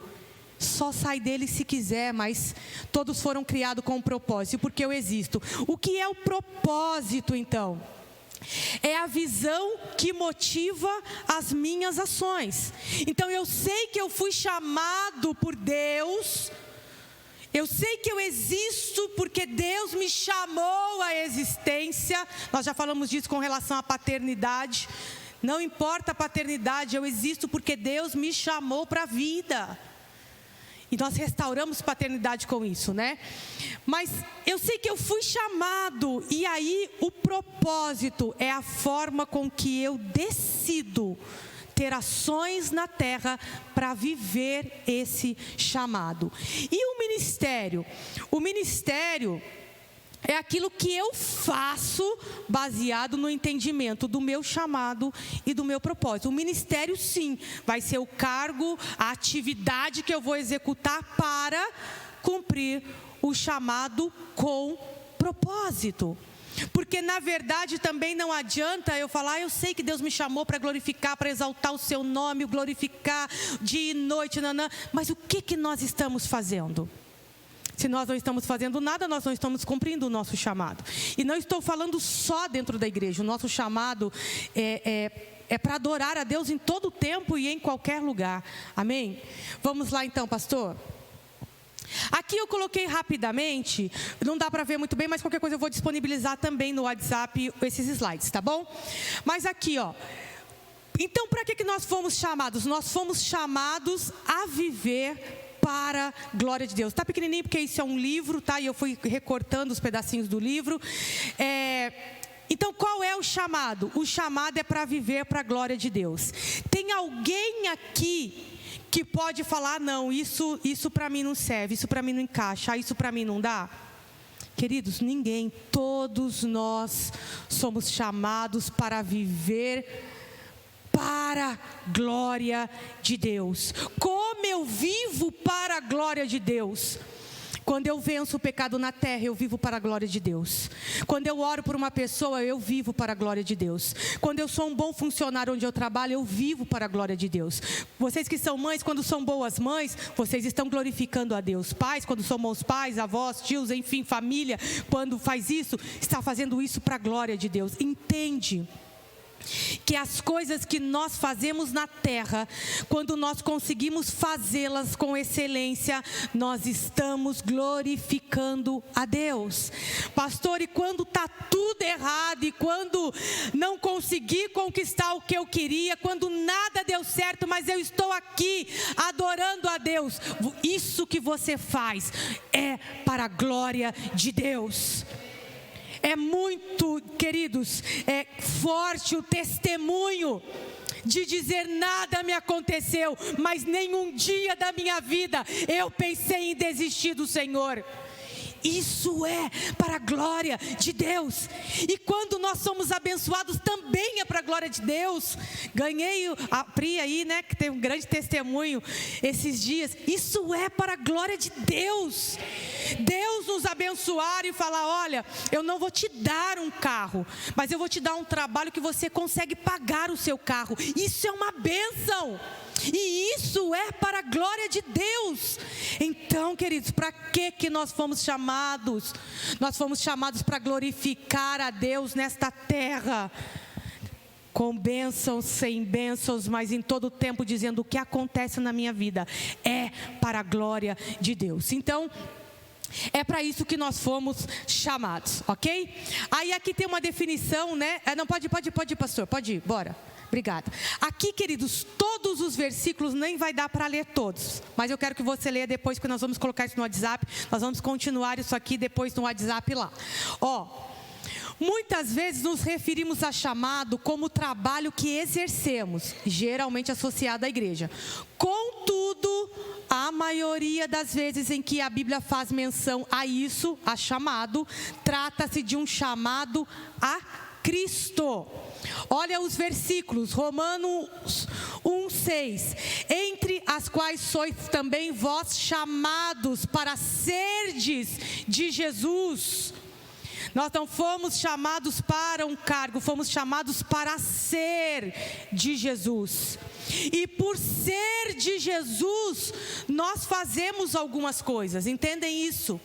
só sai dele se quiser, mas todos foram criados com um propósito, porque eu existo. O que é o propósito, então? É a visão que motiva as minhas ações. Então eu sei que eu fui chamado por Deus, eu sei que eu existo porque Deus me chamou à existência. Nós já falamos disso com relação à paternidade. Não importa a paternidade, eu existo porque Deus me chamou para a vida. E nós restauramos paternidade com isso, né? Mas eu sei que eu fui chamado, e aí o propósito é a forma com que eu decido ter ações na terra para viver esse chamado. E o ministério? O ministério é aquilo que eu faço baseado no entendimento do meu chamado e do meu propósito. O ministério, sim, vai ser o cargo, a atividade que eu vou executar para cumprir o chamado com propósito. Porque na verdade também não adianta eu falar, eu sei que Deus me chamou para glorificar, para exaltar o seu nome, glorificar dia e noite, mas o que nós estamos fazendo? Se nós não estamos fazendo nada, nós não estamos cumprindo o nosso chamado. E não estou falando só dentro da igreja. O nosso chamado é para adorar a Deus em todo o tempo e em qualquer lugar. Amém? Vamos lá então, pastor. Aqui eu coloquei rapidamente, não dá para ver muito bem, mas qualquer coisa eu vou disponibilizar também no WhatsApp esses slides, tá bom? Mas aqui, ó. Então, para que nós fomos chamados? Nós fomos chamados a viver para a glória de Deus. Está pequenininho porque isso é um livro, tá? E eu fui recortando os pedacinhos do livro. Então, qual é o chamado? O chamado é para viver para a glória de Deus. Tem alguém aqui que pode falar, não, isso para mim não serve, isso para mim não encaixa, isso para mim não dá? Queridos, ninguém, todos nós somos chamados para viver para a glória de Deus. Como eu vivo para a glória de Deus? Quando eu venço o pecado na terra, eu vivo para a glória de Deus. Quando eu oro por uma pessoa, eu vivo para a glória de Deus. Quando eu sou um bom funcionário onde eu trabalho, eu vivo para a glória de Deus. Vocês que são mães, quando são boas mães, vocês estão glorificando a Deus. Pais, quando são bons pais, avós, tios, enfim, família, quando faz isso, está fazendo isso para a glória de Deus. Entende? que as coisas que nós fazemos na terra, quando nós conseguimos fazê-las com excelência, nós estamos glorificando a Deus. Pastor, e quando está tudo errado, e quando não consegui conquistar o que eu queria, quando nada deu certo, mas eu estou aqui adorando a Deus, isso que você faz é para a glória de Deus. É muito, queridos, é forte o testemunho de dizer: nada me aconteceu, mas nenhum dia da minha vida eu pensei em desistir do Senhor. Isso é para a glória de Deus. E quando nós somos abençoados, também é para a glória de Deus. Ganhei a Pri aí, né, que tem um grande testemunho esses dias. Isso é para a glória de Deus. Deus nos abençoar e falar: olha, eu não vou te dar um carro, mas eu vou te dar um trabalho que você consegue pagar o seu carro. Isso é uma bênção. E isso é para a glória de Deus. Então, queridos, para que nós fomos chamados? Nós fomos chamados para glorificar a Deus nesta terra, com bênçãos, sem bênçãos, mas em todo o tempo dizendo: o que acontece na minha vida é para a glória de Deus. Então, é para isso que nós fomos chamados, ok? Aí aqui tem uma definição, né? Não, pode ir, pastor, pode ir, bora. Obrigada. Aqui, queridos, todos os versículos nem vai dar para ler todos, mas eu quero que você leia depois, porque nós vamos colocar isso no WhatsApp. Nós vamos continuar isso aqui depois no WhatsApp lá. Muitas vezes nos referimos a chamado como trabalho que exercemos, geralmente associado à igreja. Contudo, a maioria das vezes em que a Bíblia faz menção a isso, a chamado, trata-se de um chamado a Cristo. Olha os versículos, Romanos 1:6, entre as quais sois também vós chamados para serdes de Jesus. Nós não fomos chamados para um cargo, fomos chamados para ser de Jesus. E por ser de Jesus, nós fazemos algumas coisas, entendem isso?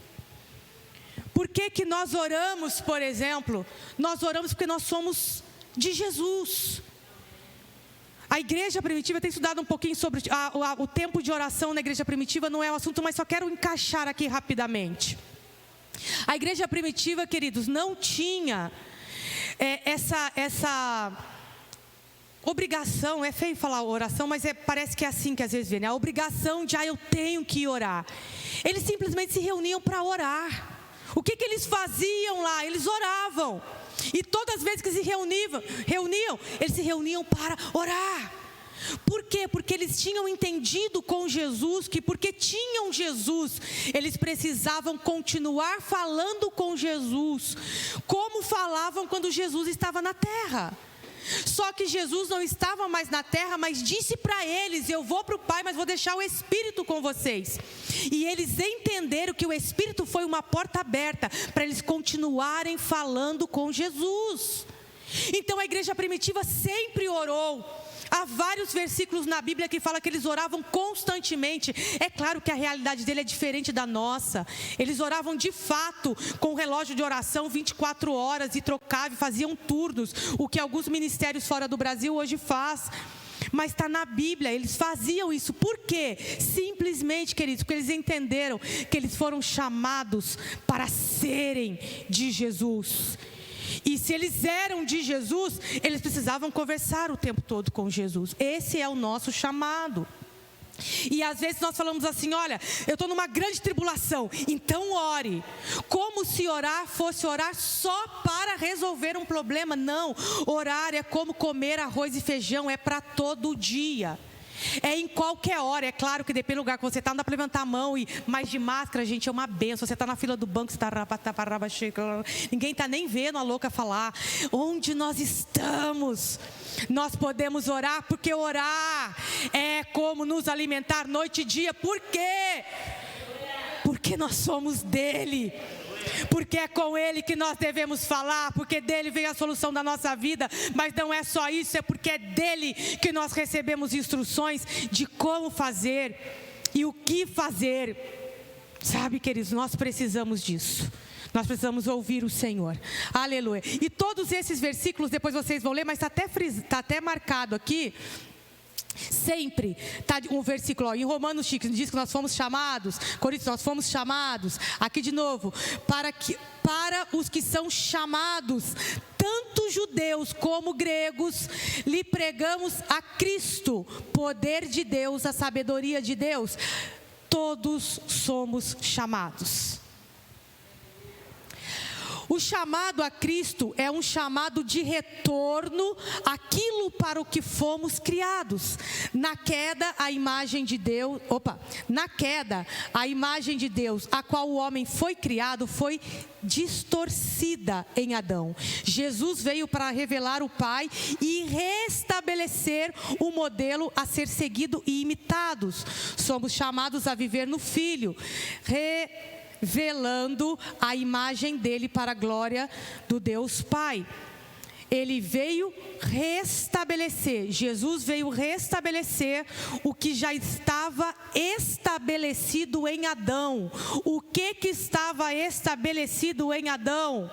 Por que nós oramos, por exemplo? Nós oramos porque nós somos de Jesus. A igreja primitiva, tem estudado um pouquinho sobre o tempo de oração na igreja primitiva, não é um assunto, mas só quero encaixar aqui rapidamente. A igreja primitiva, queridos, não tinha essa obrigação, é feio falar oração, mas parece que é assim que às vezes vem, né? A obrigação de, eu tenho que orar. Eles simplesmente se reuniam para orar. O que eles faziam lá? Eles oravam. E todas as vezes que se reuniam, eles se reuniam para orar. Por quê? Porque eles tinham entendido com Jesus que porque tinham Jesus, eles precisavam continuar falando com Jesus, como falavam quando Jesus estava na terra. Só que Jesus não estava mais na terra, mas disse para eles: eu vou para o Pai, mas vou deixar o Espírito com vocês. E eles entenderam que o Espírito foi uma porta aberta para eles continuarem falando com Jesus. Então a igreja primitiva sempre orou. Há vários versículos na Bíblia que falam que eles oravam constantemente. É claro que a realidade dele é diferente da nossa. Eles oravam de fato com o relógio de oração 24 horas e trocavam, faziam turnos, o que alguns ministérios fora do Brasil hoje faz. Mas está na Bíblia, eles faziam isso. Por quê? Simplesmente, queridos, porque eles entenderam que eles foram chamados para serem de Jesus. E se eles eram de Jesus, eles precisavam conversar o tempo todo com Jesus. Esse é o nosso chamado. E às vezes nós falamos assim: olha, eu estou numa grande tribulação, então ore. Como se orar fosse orar só para resolver um problema. Não, orar é como comer arroz e feijão, é para todo dia. É em qualquer hora. É claro que depende do lugar que você está, não dá para levantar a mão, mas de máscara, gente, é uma benção. Você está na fila do banco, você está ninguém está nem vendo a louca falar. Onde nós estamos, nós podemos orar, porque orar é como nos alimentar noite e dia. Por quê? Porque nós somos dele. Porque é com Ele que nós devemos falar, porque dele vem a solução da nossa vida. Mas não é só isso, é porque é dele que nós recebemos instruções de como fazer e o que fazer. Sabe, queridos, nós precisamos disso. Nós precisamos ouvir o Senhor. Aleluia. E todos esses versículos, depois vocês vão ler, mas está até marcado aqui. Sempre está um versículo, em Romanos diz que nós fomos chamados, Coríntios, nós fomos chamados, aqui de novo, para os que são chamados, tanto judeus como gregos, lhe pregamos a Cristo, poder de Deus, a sabedoria de Deus. Todos somos chamados. O chamado a Cristo é um chamado de retorno àquilo para o que fomos criados. Na queda, a imagem de Deus, a qual o homem foi criado, foi distorcida em Adão. Jesus veio para revelar o Pai e restabelecer o modelo a ser seguido e imitados. Somos chamados a viver no Filho, revelando a imagem dele para a glória do Deus Pai. Ele veio restabelecer, Jesus veio restabelecer o que já estava estabelecido em Adão. O que estava estabelecido em Adão?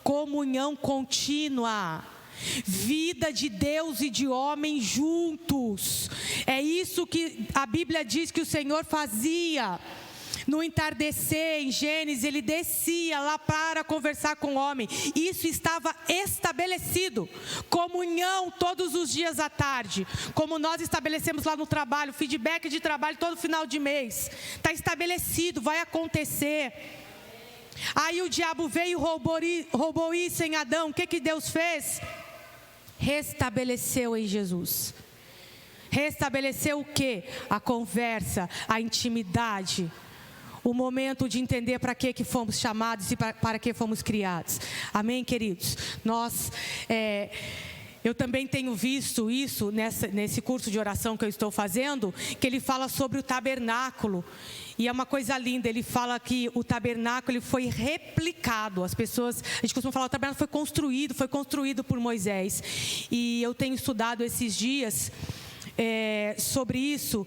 Comunhão contínua. Vida de Deus e de homem juntos. É isso que a Bíblia diz que o Senhor fazia. No entardecer, em Gênesis, ele descia lá para conversar com o homem. Isso estava estabelecido. Comunhão todos os dias à tarde. Como nós estabelecemos lá no trabalho, feedback de trabalho todo final de mês. Está estabelecido, vai acontecer. Aí o diabo veio e roubou isso em Adão. O que Deus fez? Restabeleceu em Jesus. Restabeleceu o quê? A conversa, a intimidade. O momento de entender para que fomos chamados e para que fomos criados. Amém, queridos? Eu também tenho visto isso nesse curso de oração que eu estou fazendo, que ele fala sobre o tabernáculo. E é uma coisa linda, ele fala que o tabernáculo foi replicado. A gente costuma falar que o tabernáculo foi construído por Moisés. E eu tenho estudado esses dias sobre isso.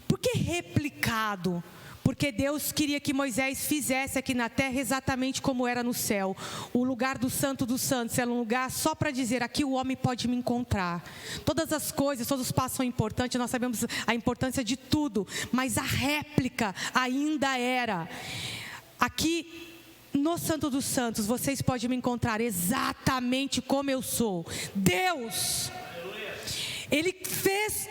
Por que replicado? Porque Deus queria que Moisés fizesse aqui na terra exatamente como era no céu. O lugar do Santo dos Santos era um lugar só para dizer, aqui o homem pode me encontrar. Todas as coisas, todos os passos são importantes, nós sabemos a importância de tudo. Mas a réplica ainda era. Aqui no Santo dos Santos, vocês podem me encontrar exatamente como eu sou. Deus, Ele fez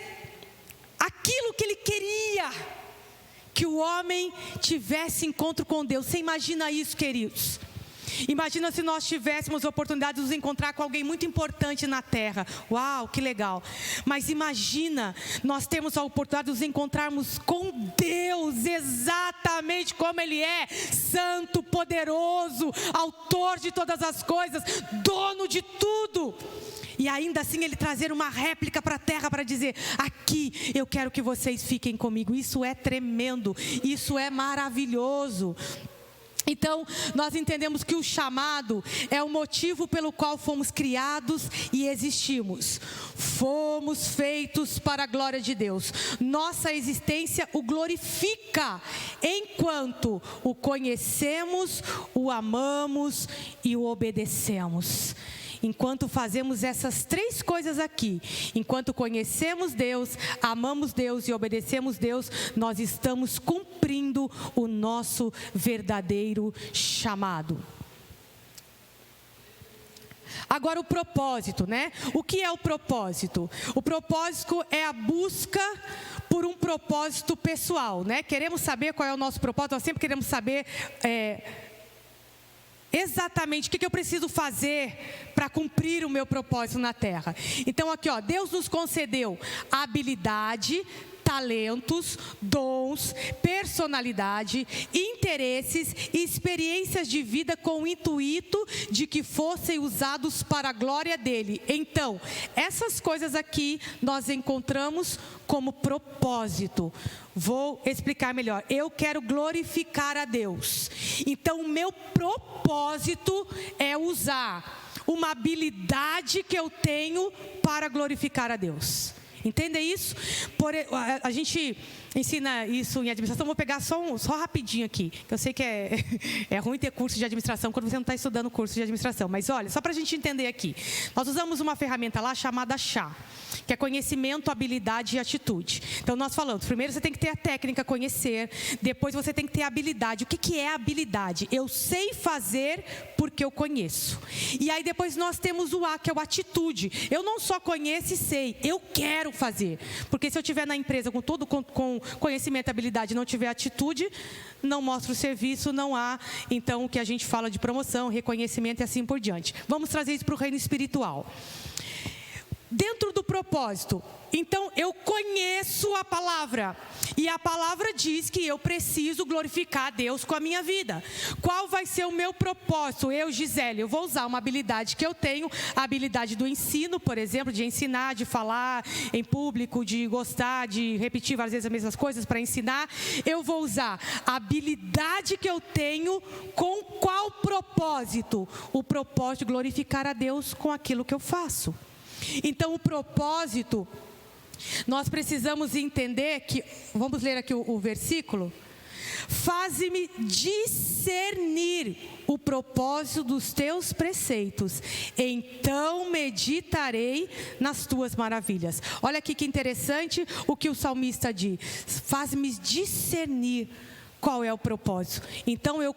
aquilo que Ele queria. Que o homem tivesse encontro com Deus. Você imagina isso, queridos? Imagina se nós tivéssemos a oportunidade de nos encontrar com alguém muito importante na terra. Uau, que legal. Mas imagina, nós temos a oportunidade de nos encontrarmos com Deus, exatamente como Ele é. Santo, poderoso, autor de todas as coisas, dono de tudo. E ainda assim Ele trazer uma réplica para a terra para dizer, aqui eu quero que vocês fiquem comigo. Isso é tremendo, isso é maravilhoso. Então, nós entendemos que o chamado é o motivo pelo qual fomos criados e existimos. Fomos feitos para a glória de Deus. Nossa existência o glorifica, enquanto o conhecemos, o amamos e o obedecemos. Enquanto fazemos essas três coisas aqui, enquanto conhecemos Deus, amamos Deus e obedecemos Deus, nós estamos cumprindo o nosso verdadeiro chamado. Agora o propósito, né? O que é o propósito? O propósito é a busca por um propósito pessoal, né? Queremos saber qual é o nosso propósito, nós sempre queremos saber exatamente o que eu preciso fazer para cumprir o meu propósito na terra. Então aqui, ó, Deus nos concedeu habilidade, talentos, dons, personalidade, interesses e experiências de vida com o intuito de que fossem usados para a glória dele. Então, essas coisas aqui nós encontramos como propósito. Vou explicar melhor. Eu quero glorificar a Deus. Então, o meu propósito é usar uma habilidade que eu tenho para glorificar a Deus. Entendem isso? A gente ensina isso em administração. Vou pegar só rapidinho aqui, que eu sei que é ruim ter curso de administração quando você não está estudando curso de administração. Mas olha, só para a gente entender aqui. Nós usamos uma ferramenta lá chamada CHA, que é conhecimento, habilidade e atitude. Então nós falamos, primeiro você tem que ter a técnica, conhecer. Depois você tem que ter a habilidade. O que é habilidade? Eu sei fazer porque eu conheço. E aí depois nós temos o A, que é o atitude. Eu não só conheço e sei, eu quero fazer. Porque se eu estiver na empresa com conhecimento e habilidade e não tiver atitude, não mostra o serviço, não há, então, o que a gente fala de promoção, reconhecimento e assim por diante. Vamos trazer isso para o reino espiritual. Dentro do propósito, então eu conheço a palavra, e a palavra diz que eu preciso glorificar a Deus com a minha vida. Qual vai ser o meu propósito? Eu, Gisele, eu vou usar uma habilidade que eu tenho, a habilidade do ensino, por exemplo, de ensinar, de falar em público, de gostar, de repetir várias vezes as mesmas coisas para ensinar. Eu vou usar a habilidade que eu tenho com qual propósito? O propósito de glorificar a Deus com aquilo que eu faço. Então, o propósito, nós precisamos entender que, vamos ler aqui o versículo. Faze-me discernir o propósito dos teus preceitos, então meditarei nas tuas maravilhas. Olha aqui que interessante o que o salmista diz. Faz-me discernir qual é o propósito. Então eu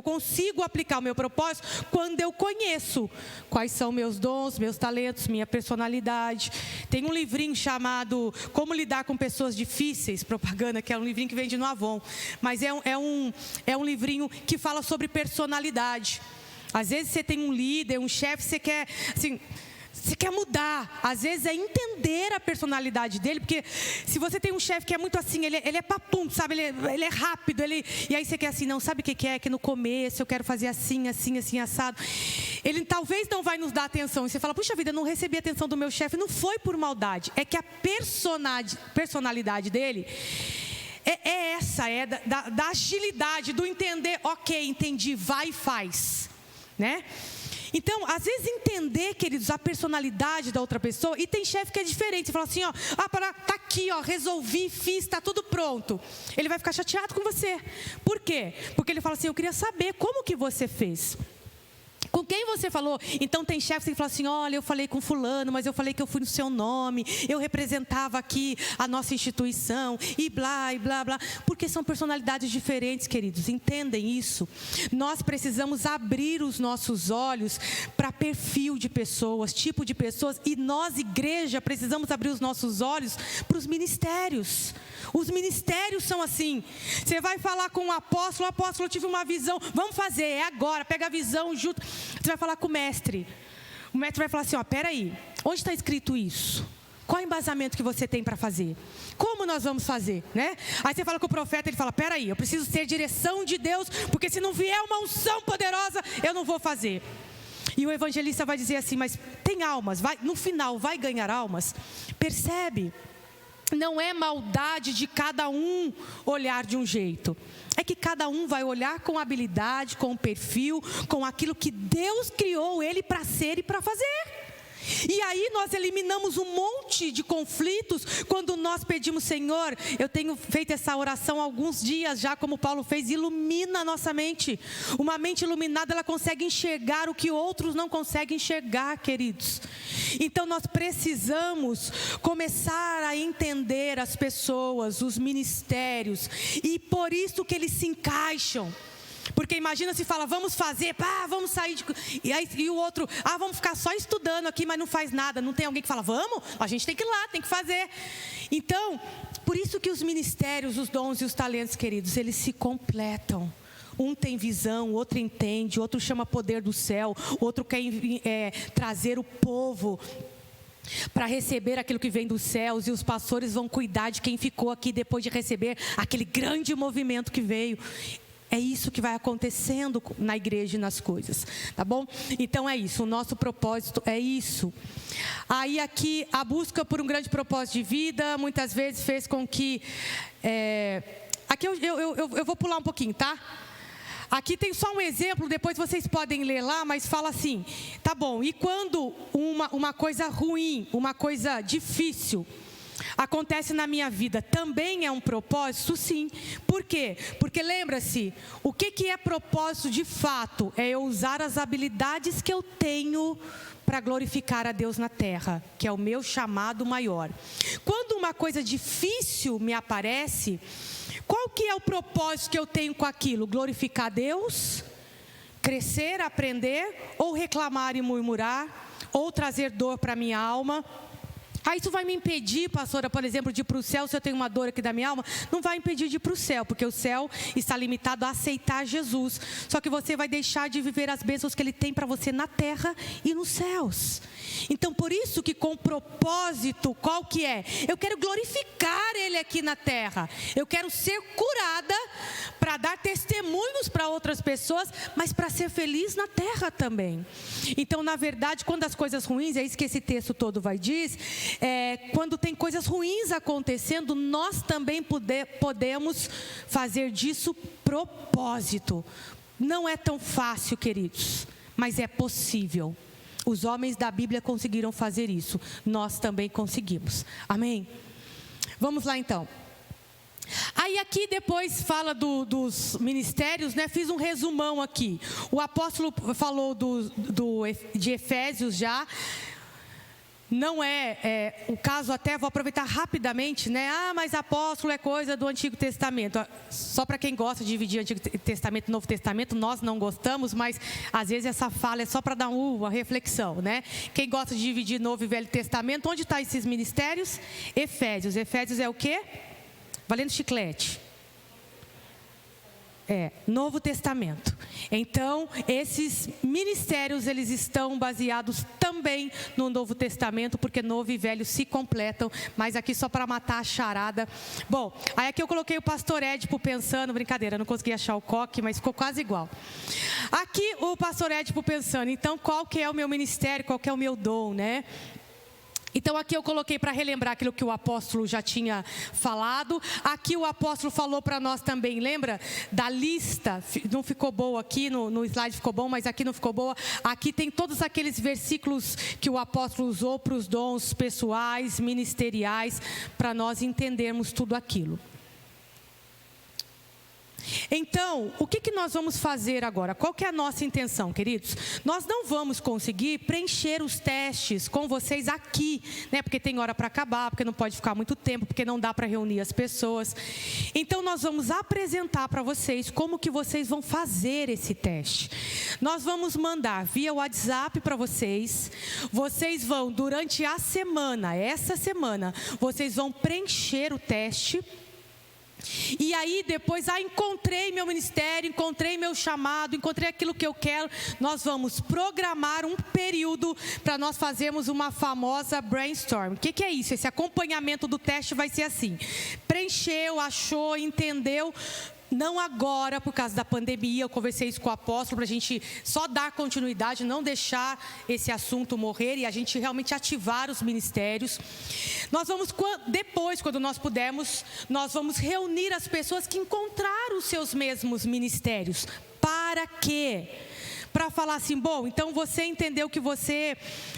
consigo aplicar o meu propósito quando eu conheço quais são meus dons, meus talentos, minha personalidade. Tem um livrinho chamado Como Lidar com Pessoas Difíceis, propaganda, que é um livrinho que vende no Avon. Mas é um livrinho que fala sobre personalidade. Às vezes você tem um líder, um chefe, você quer, assim, você quer mudar. Às vezes é entender a personalidade dele, porque se você tem um chefe que é muito assim, ele é papum, sabe? Ele é rápido, e aí você quer assim, não, sabe o que é? Que no começo eu quero fazer assim, assim, assim, assado. Ele talvez não vai nos dar atenção. E você fala, puxa vida, eu não recebi atenção do meu chefe. Não foi por maldade, é que a personalidade dele é essa, da agilidade, do entender, ok, entendi, vai e faz, né? Então, às vezes entender, queridos, a personalidade da outra pessoa, e tem chefe que é diferente, você fala assim, ó, tá aqui, ó, resolvi, fiz, tá tudo pronto. Ele vai ficar chateado com você. Por quê? Porque ele fala assim, eu queria saber como que você fez. Com quem você falou? Então tem chefes que falam assim, olha, eu falei com fulano, mas eu falei que eu fui no seu nome, eu representava aqui a nossa instituição, e blá, blá. Porque são personalidades diferentes, queridos, entendem isso? Nós precisamos abrir os nossos olhos para perfil de pessoas, tipo de pessoas, e nós, igreja, precisamos abrir os nossos olhos para os ministérios. Os ministérios são assim. Você vai falar com o apóstolo, eu tive uma visão, vamos fazer, é agora, pega a visão, junto. Você vai falar com o mestre vai falar assim, ó, peraí, onde está escrito isso? Qual é o embasamento que você tem para fazer? Como nós vamos fazer, né? Aí você fala com o profeta, ele fala, peraí, eu preciso ter direção de Deus, porque se não vier uma unção poderosa, eu não vou fazer. E o evangelista vai dizer assim, mas tem almas, no final vai ganhar almas? Percebe? Não é maldade de cada um olhar de um jeito. É que cada um vai olhar com habilidade, com perfil, com aquilo que Deus criou ele para ser e para fazer. E aí nós eliminamos um monte de conflitos quando nós pedimos, Senhor, eu tenho feito essa oração há alguns dias já, como Paulo fez, ilumina a nossa mente. Uma mente iluminada, ela consegue enxergar o que outros não conseguem enxergar, queridos. Então nós precisamos começar a entender as pessoas, os ministérios, e por isso que eles se encaixam. Porque imagina se fala, vamos fazer, vamos sair e o outro, vamos ficar só estudando aqui, mas não faz nada. Não tem alguém que fala, vamos, a gente tem que ir lá, tem que fazer. Então, por isso que os ministérios, os dons e os talentos, queridos, eles se completam. Um tem visão, o outro entende, o outro chama poder do céu, outro quer trazer o povo para receber aquilo que vem dos céus, e os pastores vão cuidar de quem ficou aqui depois de receber aquele grande movimento que veio. É isso que vai acontecendo na igreja e nas coisas, tá bom? Então é isso, o nosso propósito é isso. Aí aqui, a busca por um grande propósito de vida, muitas vezes fez com que... Aqui eu vou pular um pouquinho, tá? Aqui tem só um exemplo, depois vocês podem ler lá, mas fala assim, tá bom, e quando uma coisa ruim, uma coisa difícil acontece na minha vida, também é um propósito? Sim. Por quê? Porque lembra-se, o que é propósito de fato? É eu usar as habilidades que eu tenho para glorificar a Deus na terra, que é o meu chamado maior. Quando uma coisa difícil me aparece, qual que é o propósito que eu tenho com aquilo? Glorificar a Deus? Crescer, aprender? Ou reclamar e murmurar? Ou trazer dor para a minha alma? Aí isso vai me impedir, pastora, por exemplo, de ir para o céu, se eu tenho uma dor aqui da minha alma, não vai impedir de ir para o céu, porque o céu está limitado a aceitar Jesus. Só que você vai deixar de viver as bênçãos que Ele tem para você na terra e nos céus. Então, por isso que com propósito, qual que é? Eu quero glorificar Ele aqui na terra. Eu quero ser curada para dar testemunhos para outras pessoas, mas para ser feliz na terra também. Então, na verdade, quando as coisas ruins, é isso que esse texto todo vai dizer, quando tem coisas ruins acontecendo, nós também podemos fazer disso propósito. Não é tão fácil, queridos, mas é possível. Os homens da Bíblia conseguiram fazer isso, nós também conseguimos. Amém? Vamos lá então. Aí aqui depois fala dos ministérios, né? Fiz um resumão aqui. O apóstolo falou de Efésios já. Não é o caso, até vou aproveitar rapidamente, né? Mas apóstolo é coisa do Antigo Testamento. Só para quem gosta de dividir Antigo Testamento e Novo Testamento, nós não gostamos, mas às vezes essa fala é só para dar uma reflexão, né? Quem gosta de dividir Novo e Velho Testamento, onde estão esses ministérios? Efésios. Efésios é o quê? Valendo chiclete. Novo Testamento. Então, esses ministérios, eles estão baseados também no Novo Testamento, porque Novo e Velho se completam, mas aqui só para matar a charada. Bom, aí aqui eu coloquei o pastor Édipo pensando, brincadeira, não consegui achar o coque, mas ficou quase igual. Aqui o pastor Édipo pensando, então qual que é o meu ministério, qual que é o meu dom, né? Então aqui eu coloquei para relembrar aquilo que o apóstolo já tinha falado. Aqui o apóstolo falou para nós também, lembra da lista? Não ficou boa aqui, no slide ficou bom, mas aqui não ficou boa. Aqui tem todos aqueles versículos que o apóstolo usou para os dons pessoais, ministeriais, para nós entendermos tudo aquilo. Então, o que nós vamos fazer agora? Qual que é a nossa intenção, queridos? Nós não vamos conseguir preencher os testes com vocês aqui, né? Porque tem hora para acabar, porque não pode ficar muito tempo, porque não dá para reunir as pessoas. Então, nós vamos apresentar para vocês como que vocês vão fazer esse teste. Nós vamos mandar via WhatsApp para vocês. Vocês vão, durante a semana, essa semana, vocês vão preencher o teste. E aí depois, encontrei meu ministério, encontrei meu chamado, encontrei aquilo que eu quero. Nós vamos programar um período para nós fazermos uma famosa brainstorm. O que é isso? Esse acompanhamento do teste vai ser assim: preencheu, achou, entendeu. Não agora, por causa da pandemia, eu conversei isso com o apóstolo, para a gente só dar continuidade, não deixar esse assunto morrer e a gente realmente ativar os ministérios. Nós vamos, depois, quando nós pudermos, nós vamos reunir as pessoas que encontraram os seus mesmos ministérios. Para quê? Para falar assim, bom, então você entendeu que você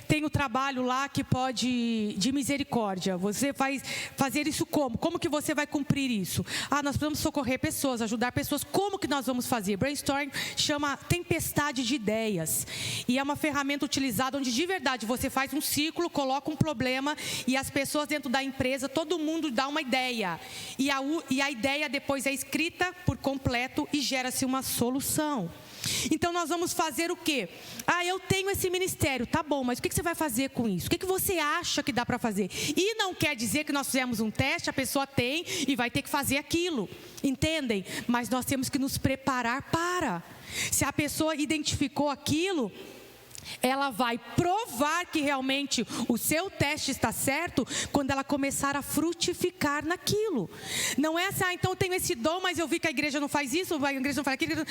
tem o trabalho lá que pode, de misericórdia. Você vai fazer isso como? Como que você vai cumprir isso? Nós precisamos socorrer pessoas, ajudar pessoas. Como que nós vamos fazer? Brainstorm chama tempestade de ideias. E é uma ferramenta utilizada onde de verdade você faz um círculo, coloca um problema e as pessoas dentro da empresa, todo mundo dá uma ideia. E a ideia depois é escrita por completo e gera-se uma solução. Então nós vamos fazer o quê? Eu tenho esse ministério, tá bom, mas o que você vai fazer com isso? O que você acha que dá para fazer? E não quer dizer que nós fizemos um teste, a pessoa tem e vai ter que fazer aquilo, entendem? Mas nós temos que nos preparar para. Se a pessoa identificou aquilo, ela vai provar que realmente o seu teste está certo quando ela começar a frutificar naquilo. Não é assim, então eu tenho esse dom, mas eu vi que a igreja não faz isso, a igreja não faz aquilo.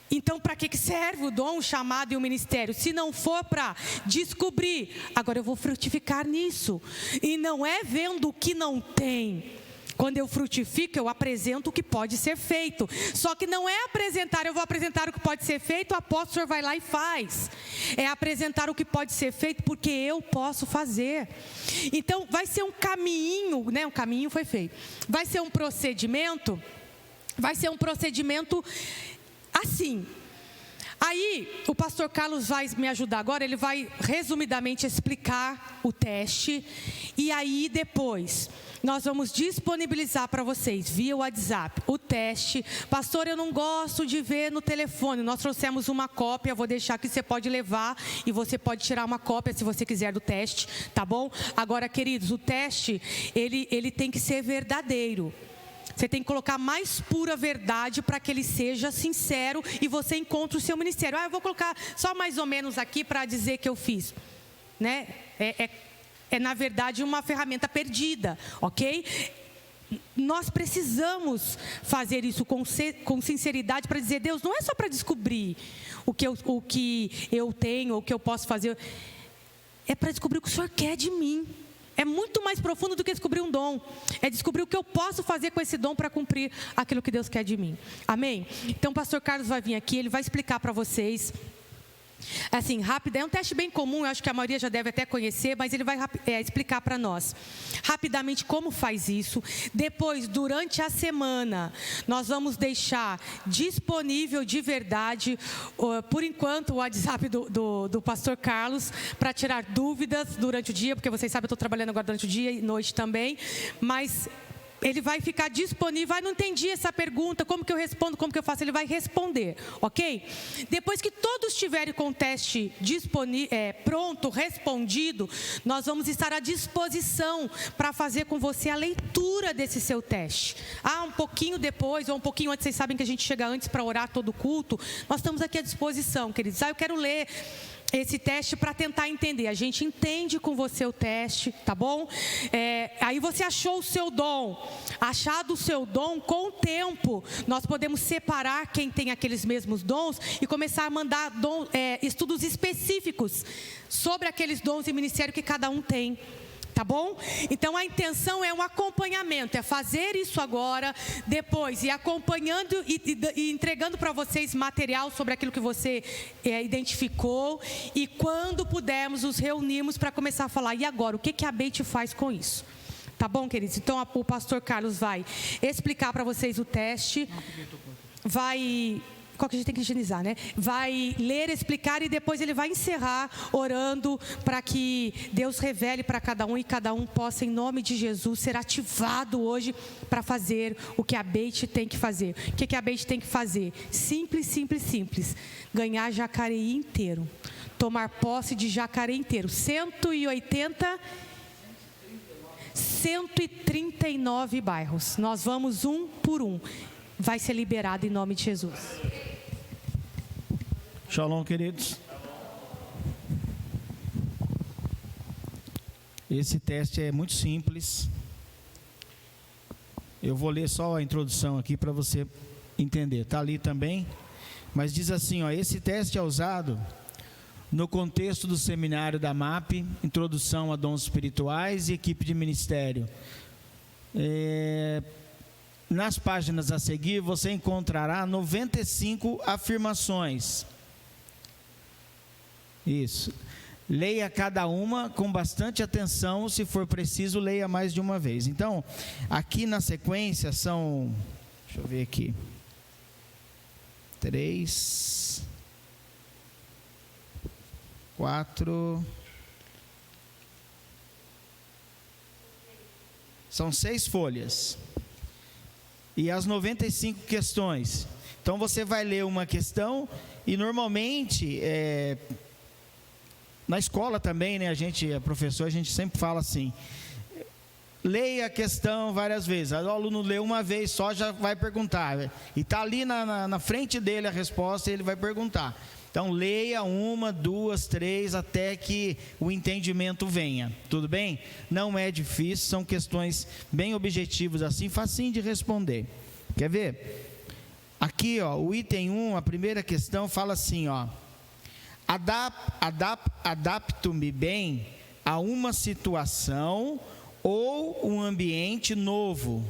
Então para que serve o dom, o chamado e o ministério? Se não for para descobrir, agora eu vou frutificar nisso. E não é vendo o que não tem. Quando eu frutifico, eu apresento o que pode ser feito. Só que não é apresentar, eu vou apresentar o que pode ser feito, o apóstolo vai lá e faz. É apresentar o que pode ser feito porque eu posso fazer. Então, vai ser um caminho, né? Um caminho foi feito. Vai ser um procedimento assim. Aí, o pastor Carlos vai me ajudar agora, ele vai resumidamente explicar o teste. E aí, depois, nós vamos disponibilizar para vocês, via WhatsApp, o teste. Pastor, eu não gosto de ver no telefone. Nós trouxemos uma cópia, vou deixar que você pode levar e você pode tirar uma cópia se você quiser do teste, tá bom? Agora, queridos, o teste, ele tem que ser verdadeiro. Você tem que colocar a mais pura verdade para que ele seja sincero e você encontre o seu ministério. Eu vou colocar só mais ou menos aqui para dizer que eu fiz, né? É na verdade uma ferramenta perdida, ok? Nós precisamos fazer isso com sinceridade para dizer, Deus, não é só para descobrir o que eu tenho, o que eu posso fazer, é para descobrir o que o Senhor quer de mim. É muito mais profundo do que descobrir um dom. É descobrir o que eu posso fazer com esse dom para cumprir aquilo que Deus quer de mim. Amém? Então o pastor Carlos vai vir aqui, ele vai explicar para vocês. Assim, rápido, é um teste bem comum, eu acho que a maioria já deve até conhecer, mas ele vai explicar para nós rapidamente como faz isso. Depois, durante a semana, nós vamos deixar disponível de verdade, por enquanto, o WhatsApp do pastor Carlos, para tirar dúvidas durante o dia, porque vocês sabem, eu estou trabalhando agora durante o dia e noite também, mas ele vai ficar disponível. Não entendi essa pergunta, como que eu respondo, como que eu faço? Ele vai responder, ok? Depois que todos tiverem com o teste pronto, respondido, nós vamos estar à disposição para fazer com você a leitura desse seu teste. Um pouquinho depois, ou um pouquinho antes, vocês sabem que a gente chega antes para orar todo o culto, nós estamos aqui à disposição, queridos. Eu quero ler esse teste para tentar entender. A gente entende com você o teste, tá bom? Aí você achou o seu dom. Achado o seu dom, com o tempo, nós podemos separar quem tem aqueles mesmos dons e começar a mandar estudos específicos sobre aqueles dons e ministério que cada um tem. Tá bom? Então a intenção é um acompanhamento, é fazer isso agora, depois ir acompanhando e entregando para vocês material sobre aquilo que você identificou, e quando pudermos nos reunirmos para começar a falar, e agora, o que a Beit faz com isso? Tá bom, queridos? Então o pastor Carlos vai explicar para vocês o teste, qual que a gente tem que higienizar, né? Vai ler, explicar e depois ele vai encerrar orando para que Deus revele para cada um e cada um possa, em nome de Jesus, ser ativado hoje para fazer o que a Beit tem que fazer. O que a Beit tem que fazer? Simples, simples, simples. Ganhar Jacareí inteiro. Tomar posse de Jacareí inteiro. 139 bairros. Nós vamos um por um. Vai ser liberado em nome de Jesus. Shalom, queridos. Esse teste é muito simples. Eu vou ler só a introdução aqui para você entender. Está ali também. Mas diz assim, esse teste é usado no contexto do seminário da MAP, Introdução a Dons Espirituais e Equipe de Ministério. Nas páginas a seguir, você encontrará 95 afirmações. Isso. Leia cada uma com bastante atenção, se for preciso, leia mais de uma vez. Então, aqui na sequência são, deixa eu ver aqui, 3, 4, são 6 folhas. E as 95 questões. Então você vai ler uma questão e normalmente, na escola também, né, professor, a gente sempre fala assim, leia a questão várias vezes. O aluno lê uma vez só, já vai perguntar. E está ali na frente dele a resposta e ele vai perguntar. Então leia 1, 2, 3, até que o entendimento venha. Tudo bem? Não é difícil, são questões bem objetivas assim, facinho de responder. Quer ver? Aqui, o item 1, a primeira questão fala assim, adapto-me bem a uma situação ou um ambiente novo.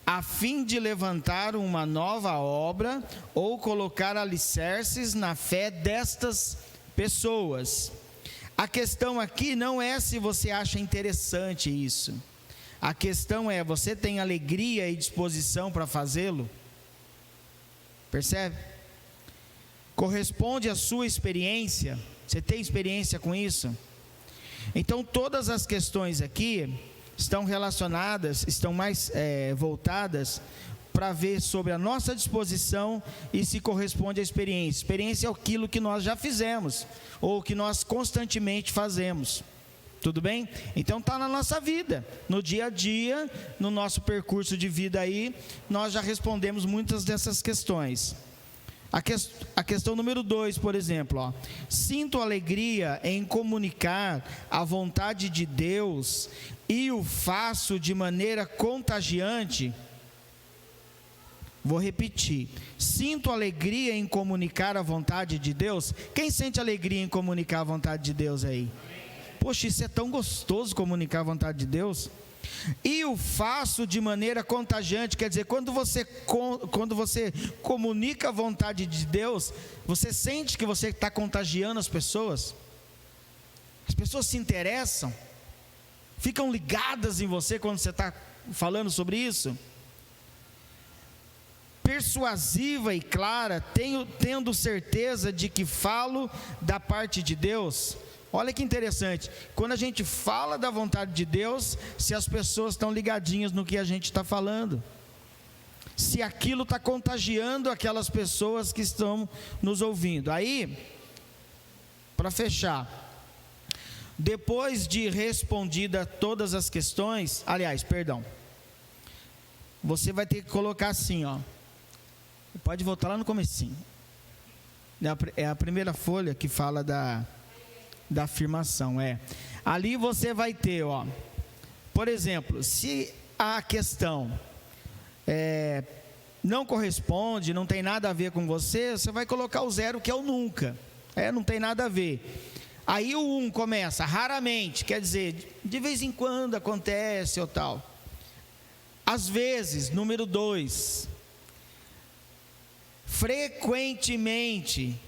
a fim de levantar uma nova obra ou colocar alicerces na fé destas pessoas. A questão aqui não é se você acha interessante isso. A questão é, você tem alegria e disposição para fazê-lo? Percebe? Corresponde à sua experiência? Você tem experiência com isso? Então, todas as questões aqui estão relacionadas, estão mais voltadas para ver sobre a nossa disposição e se corresponde à experiência. Experiência é aquilo que nós já fizemos, ou que nós constantemente fazemos. Tudo bem? Então está na nossa vida, no dia a dia, no nosso percurso de vida aí, nós já respondemos muitas dessas questões. A questão número 2, por exemplo, ó. Sinto alegria em comunicar a vontade de Deus e o faço de maneira contagiante. Vou repetir. Sinto alegria em comunicar a vontade de Deus. Quem sente alegria em comunicar a vontade de Deus aí? Poxa, isso é tão gostoso, comunicar a vontade de Deus. E o faço de maneira contagiante, quer dizer, quando você comunica a vontade de Deus, você sente que você está contagiando as pessoas se interessam, ficam ligadas em você quando você está falando sobre isso. Persuasiva e clara, tendo certeza de que falo da parte de Deus. Olha que interessante, quando a gente fala da vontade de Deus, se as pessoas estão ligadinhas no que a gente está falando, se aquilo está contagiando aquelas pessoas que estão nos ouvindo. Aí, para fechar, depois de respondida todas as questões, você vai ter que colocar assim, ó, pode voltar lá no comecinho, é a primeira folha que fala da afirmação, ali você vai ter, ó, por exemplo, se a questão não corresponde, não tem nada a ver com você, você vai colocar o 0, que é o nunca, não tem nada a ver. Aí o 1 começa, raramente, quer dizer, de vez em quando acontece ou tal. Às vezes, número 2, frequentemente.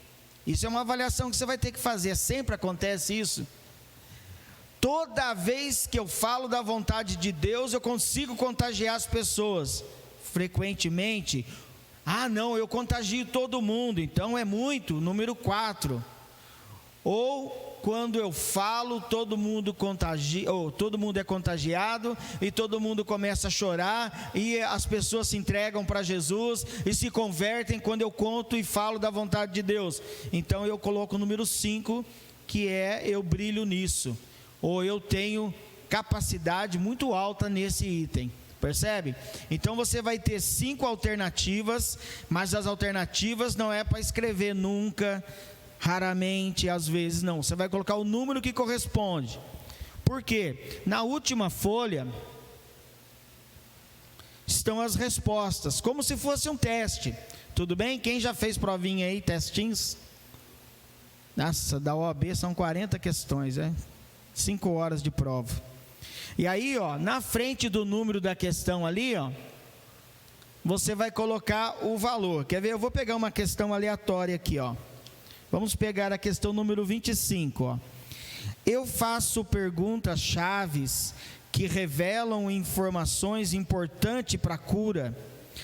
Isso é uma avaliação que você vai ter que fazer. Sempre acontece isso? Toda vez que eu falo da vontade de Deus, eu consigo contagiar as pessoas. Frequentemente, não, eu contagio todo mundo, então é muito. Número 4. Ou quando eu falo, todo mundo é contagiado e todo mundo começa a chorar e as pessoas se entregam para Jesus e se convertem quando eu conto e falo da vontade de Deus. Então eu coloco o número 5, que eu brilho nisso, ou eu tenho capacidade muito alta nesse item. Percebe? Então você vai ter 5 alternativas, mas as alternativas não é para escrever nunca, raramente, às vezes, não. Você vai colocar o número que corresponde. Por quê? Na última folha estão as respostas, como se fosse um teste. Tudo bem? Quem já fez provinha aí, testinhos? Nossa, da OAB são 40 questões, 5 horas de prova. E aí, ó, na frente do número da questão ali, ó, você vai colocar o valor. Quer ver? Eu vou pegar uma questão aleatória aqui, ó. Vamos pegar a questão número 25, ó. Eu faço perguntas chaves que revelam informações importantes para a cura,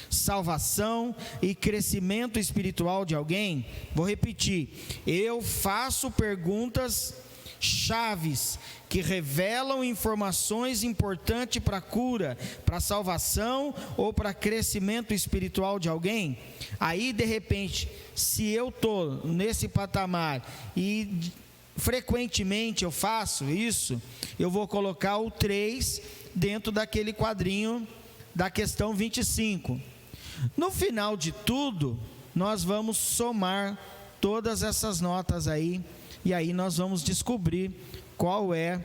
salvação e crescimento espiritual de alguém. Vou repetir. Eu faço perguntas chaves que revelam informações importantes para a cura, para a salvação ou para crescimento espiritual de alguém. Aí, de repente, se eu estou nesse patamar e frequentemente eu faço isso, eu vou colocar o 3 dentro daquele quadrinho da questão 25. No final de tudo, nós vamos somar todas essas notas aí, e aí nós vamos descobrir qual é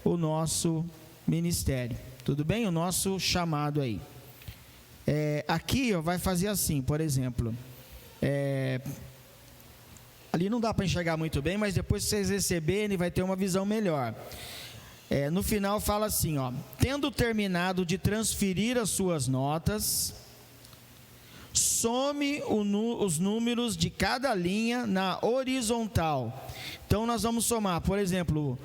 o nosso ministério. Tudo bem? O nosso chamado aí. Aqui, ó, vai fazer assim, por exemplo. Ali não dá para enxergar muito bem, mas depois que vocês receberem, vai ter uma visão melhor. no final fala assim, ó: tendo terminado de transferir as suas notas, some os números de cada linha na horizontal. Então nós vamos somar, por exemplo,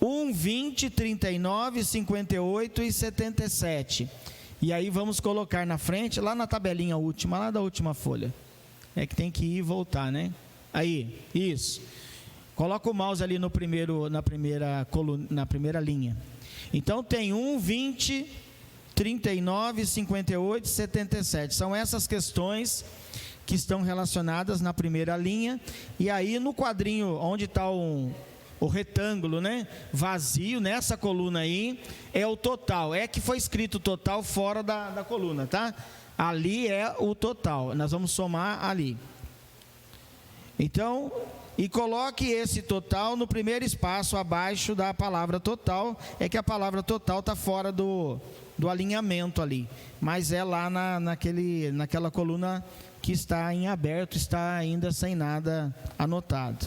1, 20, 39, 58 e 77. E aí vamos colocar na frente, lá na tabelinha última, lá da última folha. É que tem que ir e voltar, né? Aí, isso. Coloca o mouse ali na primeira coluna, na primeira linha. Então tem 1, 20, 39, 58 e 77. São essas questões que estão relacionadas na primeira linha. E aí no quadrinho, onde está o retângulo, né, vazio, nessa coluna aí, é o total. É que foi escrito total fora da coluna, tá? Ali é o total. Nós vamos somar ali. Então, e coloque esse total no primeiro espaço abaixo da palavra total. É que a palavra total está fora do alinhamento ali, mas é lá naquela coluna que está em aberto, está ainda sem nada anotado.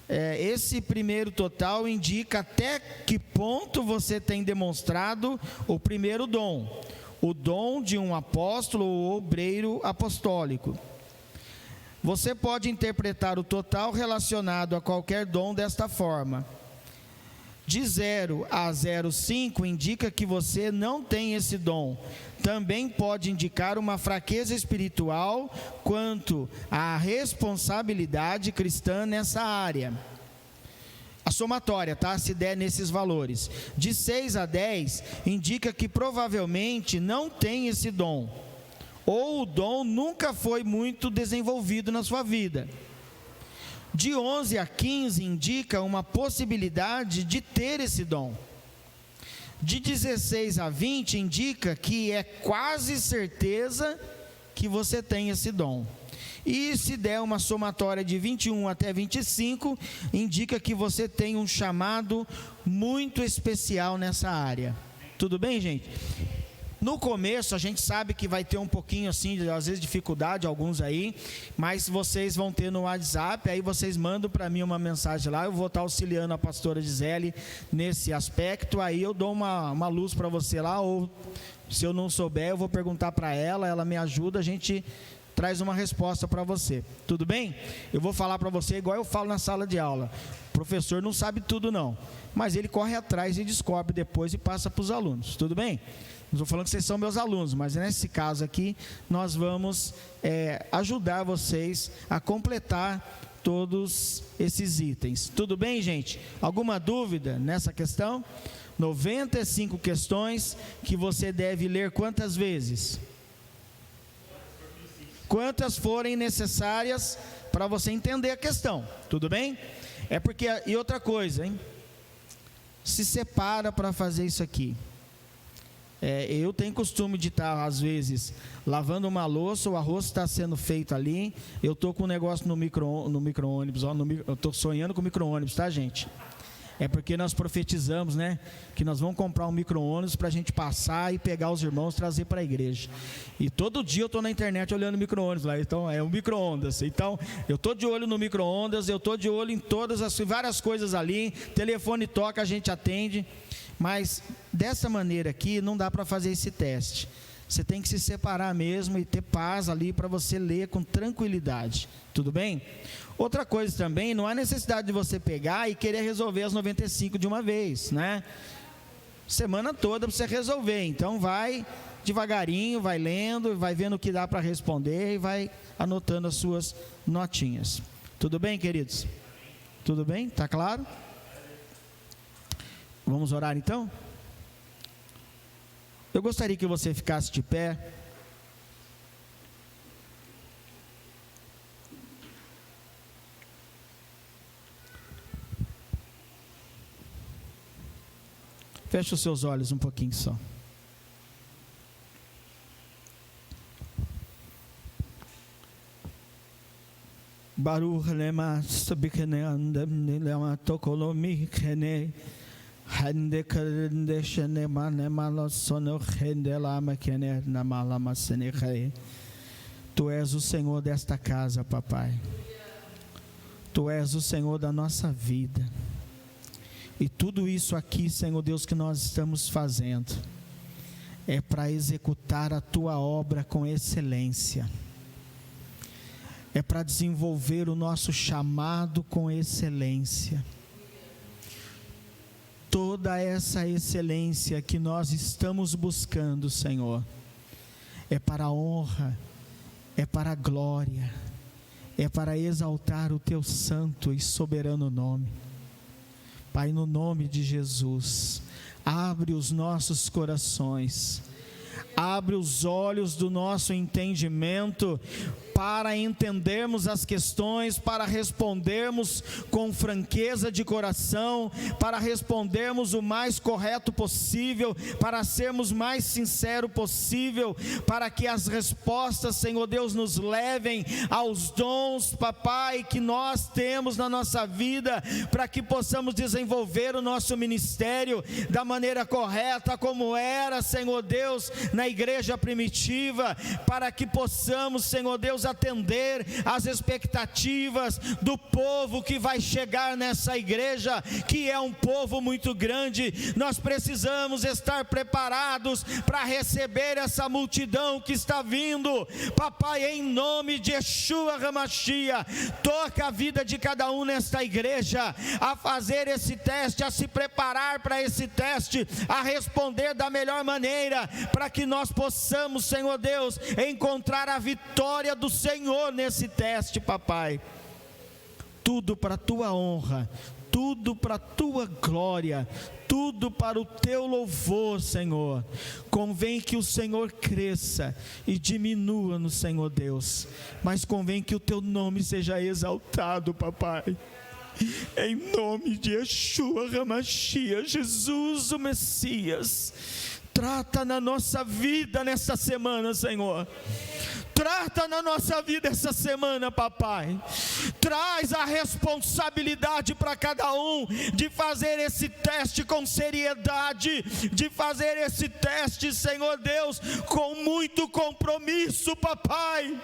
Esse primeiro total indica até que ponto você tem demonstrado o primeiro dom, o dom de um apóstolo ou obreiro apostólico. Você pode interpretar o total relacionado a qualquer dom desta forma: de 0 a 0,5 indica que você não tem esse dom. Também pode indicar uma fraqueza espiritual quanto à responsabilidade cristã nessa área. A somatória, tá? Se der nesses valores. De 6 a 10 indica que provavelmente não tem esse dom, ou o dom nunca foi muito desenvolvido na sua vida. De 11 a 15 indica uma possibilidade de ter esse dom. De 16 a 20 indica que é quase certeza que você tem esse dom. E se der uma somatória de 21 até 25, indica que você tem um chamado muito especial nessa área. Tudo bem, gente? No começo a gente sabe que vai ter um pouquinho assim, às vezes dificuldade, alguns aí, mas vocês vão ter no WhatsApp, aí vocês mandam para mim uma mensagem lá, eu vou estar auxiliando a pastora Gisele nesse aspecto, aí eu dou uma luz para você lá, ou se eu não souber, eu vou perguntar para ela me ajuda, a gente traz uma resposta para você, tudo bem? Eu vou falar para você igual eu falo na sala de aula: o professor não sabe tudo não, mas ele corre atrás e descobre depois e passa para os alunos, tudo bem? Não estou falando que vocês são meus alunos, mas nesse caso aqui, nós vamos ajudar vocês a completar todos esses itens. Tudo bem, gente? Alguma dúvida nessa questão? 95 questões que você deve ler quantas vezes? Quantas forem necessárias para você entender a questão. Tudo bem? E outra coisa, hein? Se separa para fazer isso aqui. Eu tenho costume de estar, às vezes, lavando uma louça, o arroz está sendo feito ali, eu estou com um negócio no micro-ônibus, eu estou sonhando com micro-ônibus, tá, gente? É porque nós profetizamos, né, que nós vamos comprar um micro-ônibus para a gente passar e pegar os irmãos e trazer para a igreja. E todo dia eu estou na internet olhando micro-ônibus lá, então é um micro-ondas. Então, eu estou de olho no micro-ondas, eu estou de olho em várias coisas ali, telefone toca, a gente atende. Mas dessa maneira aqui não dá para fazer esse teste. Você tem que se separar mesmo e ter paz ali para você ler com tranquilidade. Tudo bem? Outra coisa também, não há necessidade de você pegar e querer resolver as 95 de uma vez, né? Semana toda para você resolver. Então vai devagarinho, vai lendo, vai vendo o que dá para responder e vai anotando as suas notinhas. Tudo bem, queridos? Tudo bem? Tá claro? Vamos orar então? Eu gostaria que você ficasse de pé. Feche os seus olhos um pouquinho só. Baruch lema sabikene andem lema tokolomi kene. Hande karende shene mane malo sono hende lama kene na malama senekhe. Tu és o Senhor desta casa, papai. Tu és o Senhor da nossa vida. E tudo isso aqui, Senhor Deus, que nós estamos fazendo, é para executar a Tua obra com excelência. É para desenvolver o nosso chamado com excelência. Toda essa excelência que nós estamos buscando, Senhor, é para a honra, é para a glória, é para exaltar o Teu santo e soberano nome. Pai, no nome de Jesus, abre os nossos corações, abre os olhos do nosso entendimento, para entendermos as questões, para respondermos com franqueza de coração, para respondermos o mais correto possível, para sermos mais sinceros possível, para que as respostas, Senhor Deus, nos levem aos dons, papai, que nós temos na nossa vida, para que possamos desenvolver o nosso ministério da maneira correta, como era, Senhor Deus, na igreja primitiva, para que possamos, Senhor Deus, atender às expectativas do povo que vai chegar nessa igreja, que é um povo muito grande. Nós precisamos estar preparados para receber essa multidão que está vindo, papai, em nome de Yeshua HaMashiach. Toca a vida de cada um nesta igreja, a fazer esse teste, a se preparar para esse teste, a responder da melhor maneira, para que nós possamos, Senhor Deus, encontrar a vitória do Senhor nesse teste, papai. Tudo para a Tua honra, tudo para a Tua glória, tudo para o Teu louvor, Senhor. Convém que o Senhor cresça e diminua no Senhor Deus, mas convém que o Teu nome seja exaltado, papai. Em nome de Yeshua HaMashiach, Jesus o Messias, trata na nossa vida nessa semana, Senhor. Trata na nossa vida essa semana, papai. Traz a responsabilidade para cada um de fazer esse teste com seriedade, de fazer esse teste, Senhor Deus, com muito compromisso, papai.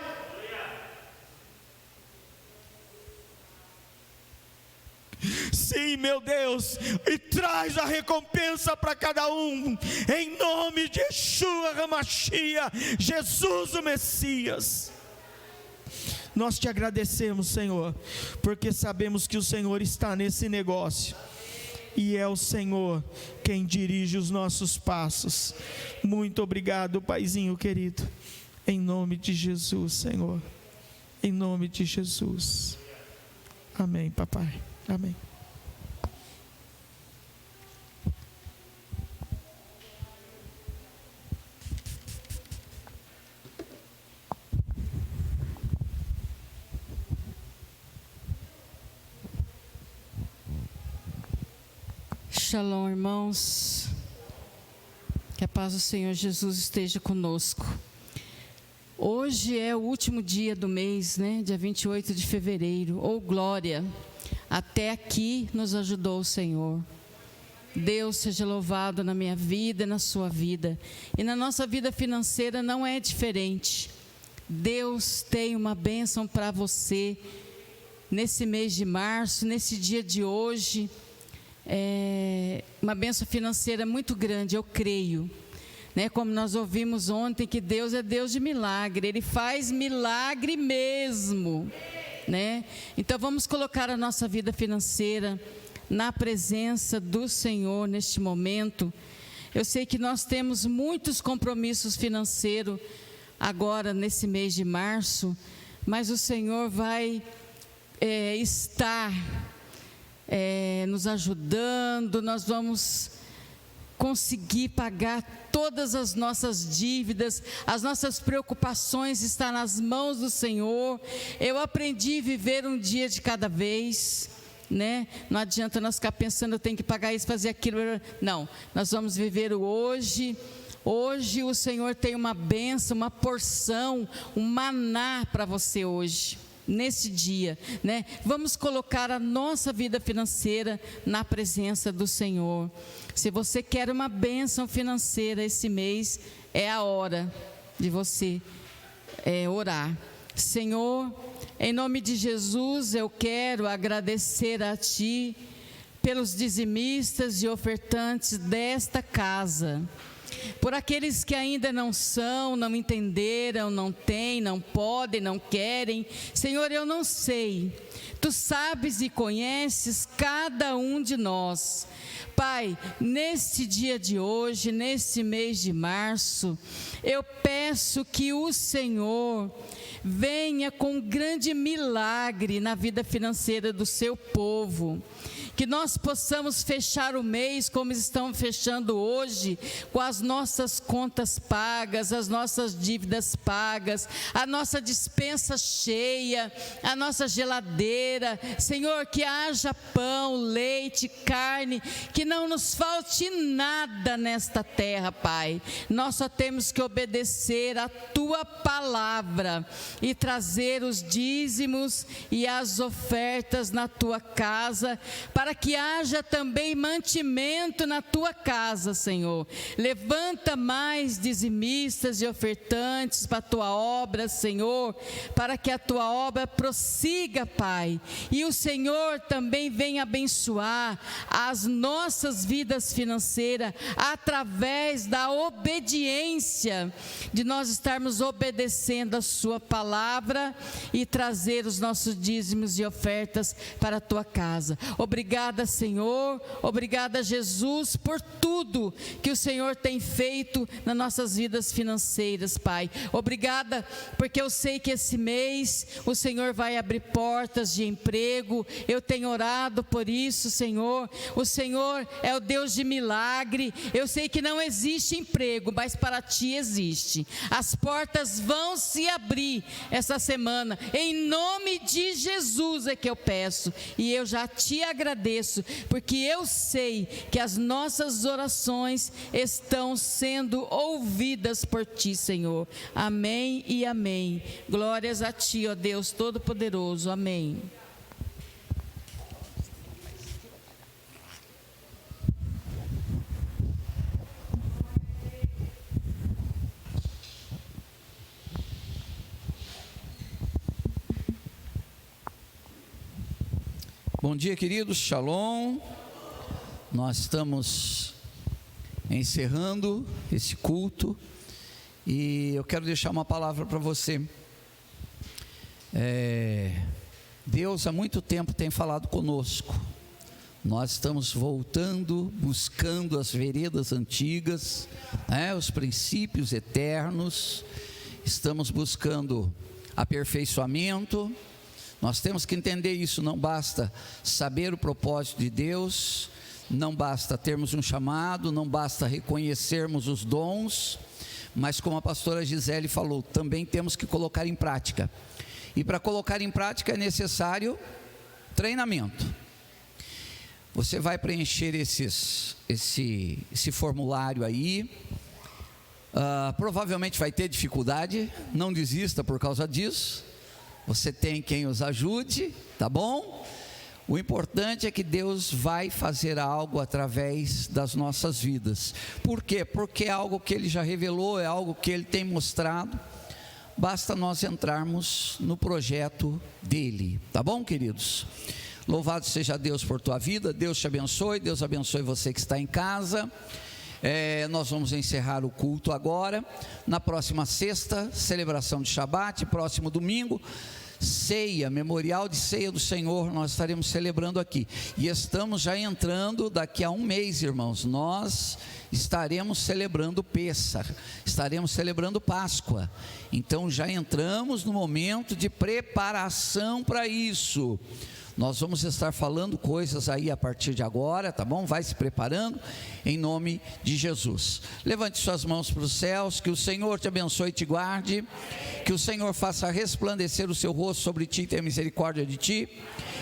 Sim, meu Deus, e traz a recompensa para cada um, em nome de Yeshua HaMashiach, Jesus o Messias. Nós te agradecemos, Senhor, porque sabemos que o Senhor está nesse negócio, e é o Senhor quem dirige os nossos passos. Muito obrigado, Paizinho querido, em nome de Jesus, Senhor, em nome de Jesus. Amém, papai. Amém. Shalom, irmãos. Que a paz do Senhor Jesus esteja conosco. Hoje é o último dia do mês, né? Dia 28 de fevereiro. Oh, glória! Até aqui nos ajudou o Senhor. Deus seja louvado na minha vida e na sua vida. E na nossa vida financeira não é diferente. Deus tem uma bênção para você nesse mês de março, nesse dia de hoje. É uma bênção financeira muito grande, eu creio. Né? Como nós ouvimos ontem, que Deus é Deus de milagre. Ele faz milagre mesmo. Né? Então vamos colocar a nossa vida financeira na presença do Senhor neste momento. Eu sei que nós temos muitos compromissos financeiros agora nesse mês de março, mas o Senhor vai estar nos ajudando. Nós vamos conseguir pagar todas as nossas dívidas, as nossas preocupações estão nas mãos do Senhor. Eu aprendi a viver um dia de cada vez, né? Não adianta nós ficar pensando, eu tenho que pagar isso, fazer aquilo. Não, nós vamos viver o hoje. Hoje o Senhor tem uma bênção, uma porção, um maná para você hoje, nesse dia, né? Vamos colocar a nossa vida financeira na presença do Senhor. Se você quer uma bênção financeira esse mês, é a hora de você orar. Senhor, em nome de Jesus, eu quero agradecer a Ti pelos dizimistas e ofertantes desta casa, por aqueles que ainda não são, não entenderam, não têm, não podem, não querem. Senhor, eu não sei, Tu sabes e conheces cada um de nós. Pai, neste dia de hoje, neste mês de março, eu peço que o Senhor venha com um grande milagre na vida financeira do seu povo. Que nós possamos fechar o mês como estamos fechando hoje, com as nossas contas pagas, as nossas dívidas pagas, a nossa despensa cheia, a nossa geladeira. Senhor, que haja pão, leite, carne, que não nos falte nada nesta terra, Pai. Nós só temos que obedecer a Tua palavra e trazer os dízimos e as ofertas na Tua casa, para que haja também mantimento na Tua casa, Senhor. Levanta mais dizimistas e ofertantes para a Tua obra, Senhor, para que a Tua obra prossiga, Pai. E o Senhor também venha abençoar as nossas vidas financeiras através da obediência, de nós estarmos obedecendo a Sua palavra e trazer os nossos dízimos e ofertas para a Tua casa. Obrigada, Senhor, obrigada, Jesus, por tudo que o Senhor tem feito nas nossas vidas financeiras, Pai. Obrigada, porque eu sei que esse mês o Senhor vai abrir portas de emprego. Eu tenho orado por isso, Senhor. O Senhor é o Deus de milagre. Eu sei que não existe emprego, mas para Ti existe. As portas vão se abrir essa semana, em nome de Jesus é que eu peço, e eu já Te agradeço, porque eu sei que as nossas orações estão sendo ouvidas por Ti, Senhor. Amém e amém. Glórias a Ti, ó Deus Todo-Poderoso. Amém. Bom dia, queridos, shalom. Nós estamos encerrando esse culto e eu quero deixar uma palavra para você. Deus há muito tempo tem falado conosco. Nós estamos voltando, buscando as veredas antigas, os princípios eternos. Estamos buscando aperfeiçoamento. Nós temos que entender isso. Não basta saber o propósito de Deus, não basta termos um chamado, não basta reconhecermos os dons, mas como a pastora Gisele falou, também temos que colocar em prática. E para colocar em prática é necessário treinamento. Você vai preencher esse formulário aí, provavelmente vai ter dificuldade, não desista por causa disso. Você tem quem os ajude, tá bom? O importante é que Deus vai fazer algo através das nossas vidas. Por quê? Porque é algo que Ele já revelou, é algo que Ele tem mostrado. Basta nós entrarmos no projeto dEle, tá bom, queridos? Louvado seja Deus por tua vida, Deus te abençoe, Deus abençoe você que está em casa. Nós vamos encerrar o culto agora. Na próxima sexta, celebração de Shabat. Próximo domingo, ceia, memorial de ceia do Senhor. Nós estaremos celebrando aqui. E estamos já entrando daqui a um mês, irmãos. Nós estaremos celebrando Pêssar, estaremos celebrando Páscoa. Então já entramos no momento de preparação para isso. Nós vamos estar falando coisas aí a partir de agora, tá bom? Vai se preparando, em nome de Jesus. Levante suas mãos para os céus, que o Senhor te abençoe e te guarde, que o Senhor faça resplandecer o seu rosto sobre ti e tenha misericórdia de ti,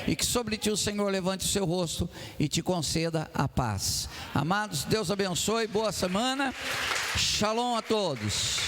e que sobre ti o Senhor levante o seu rosto e te conceda a paz. Amados, Deus abençoe, boa semana, shalom a todos.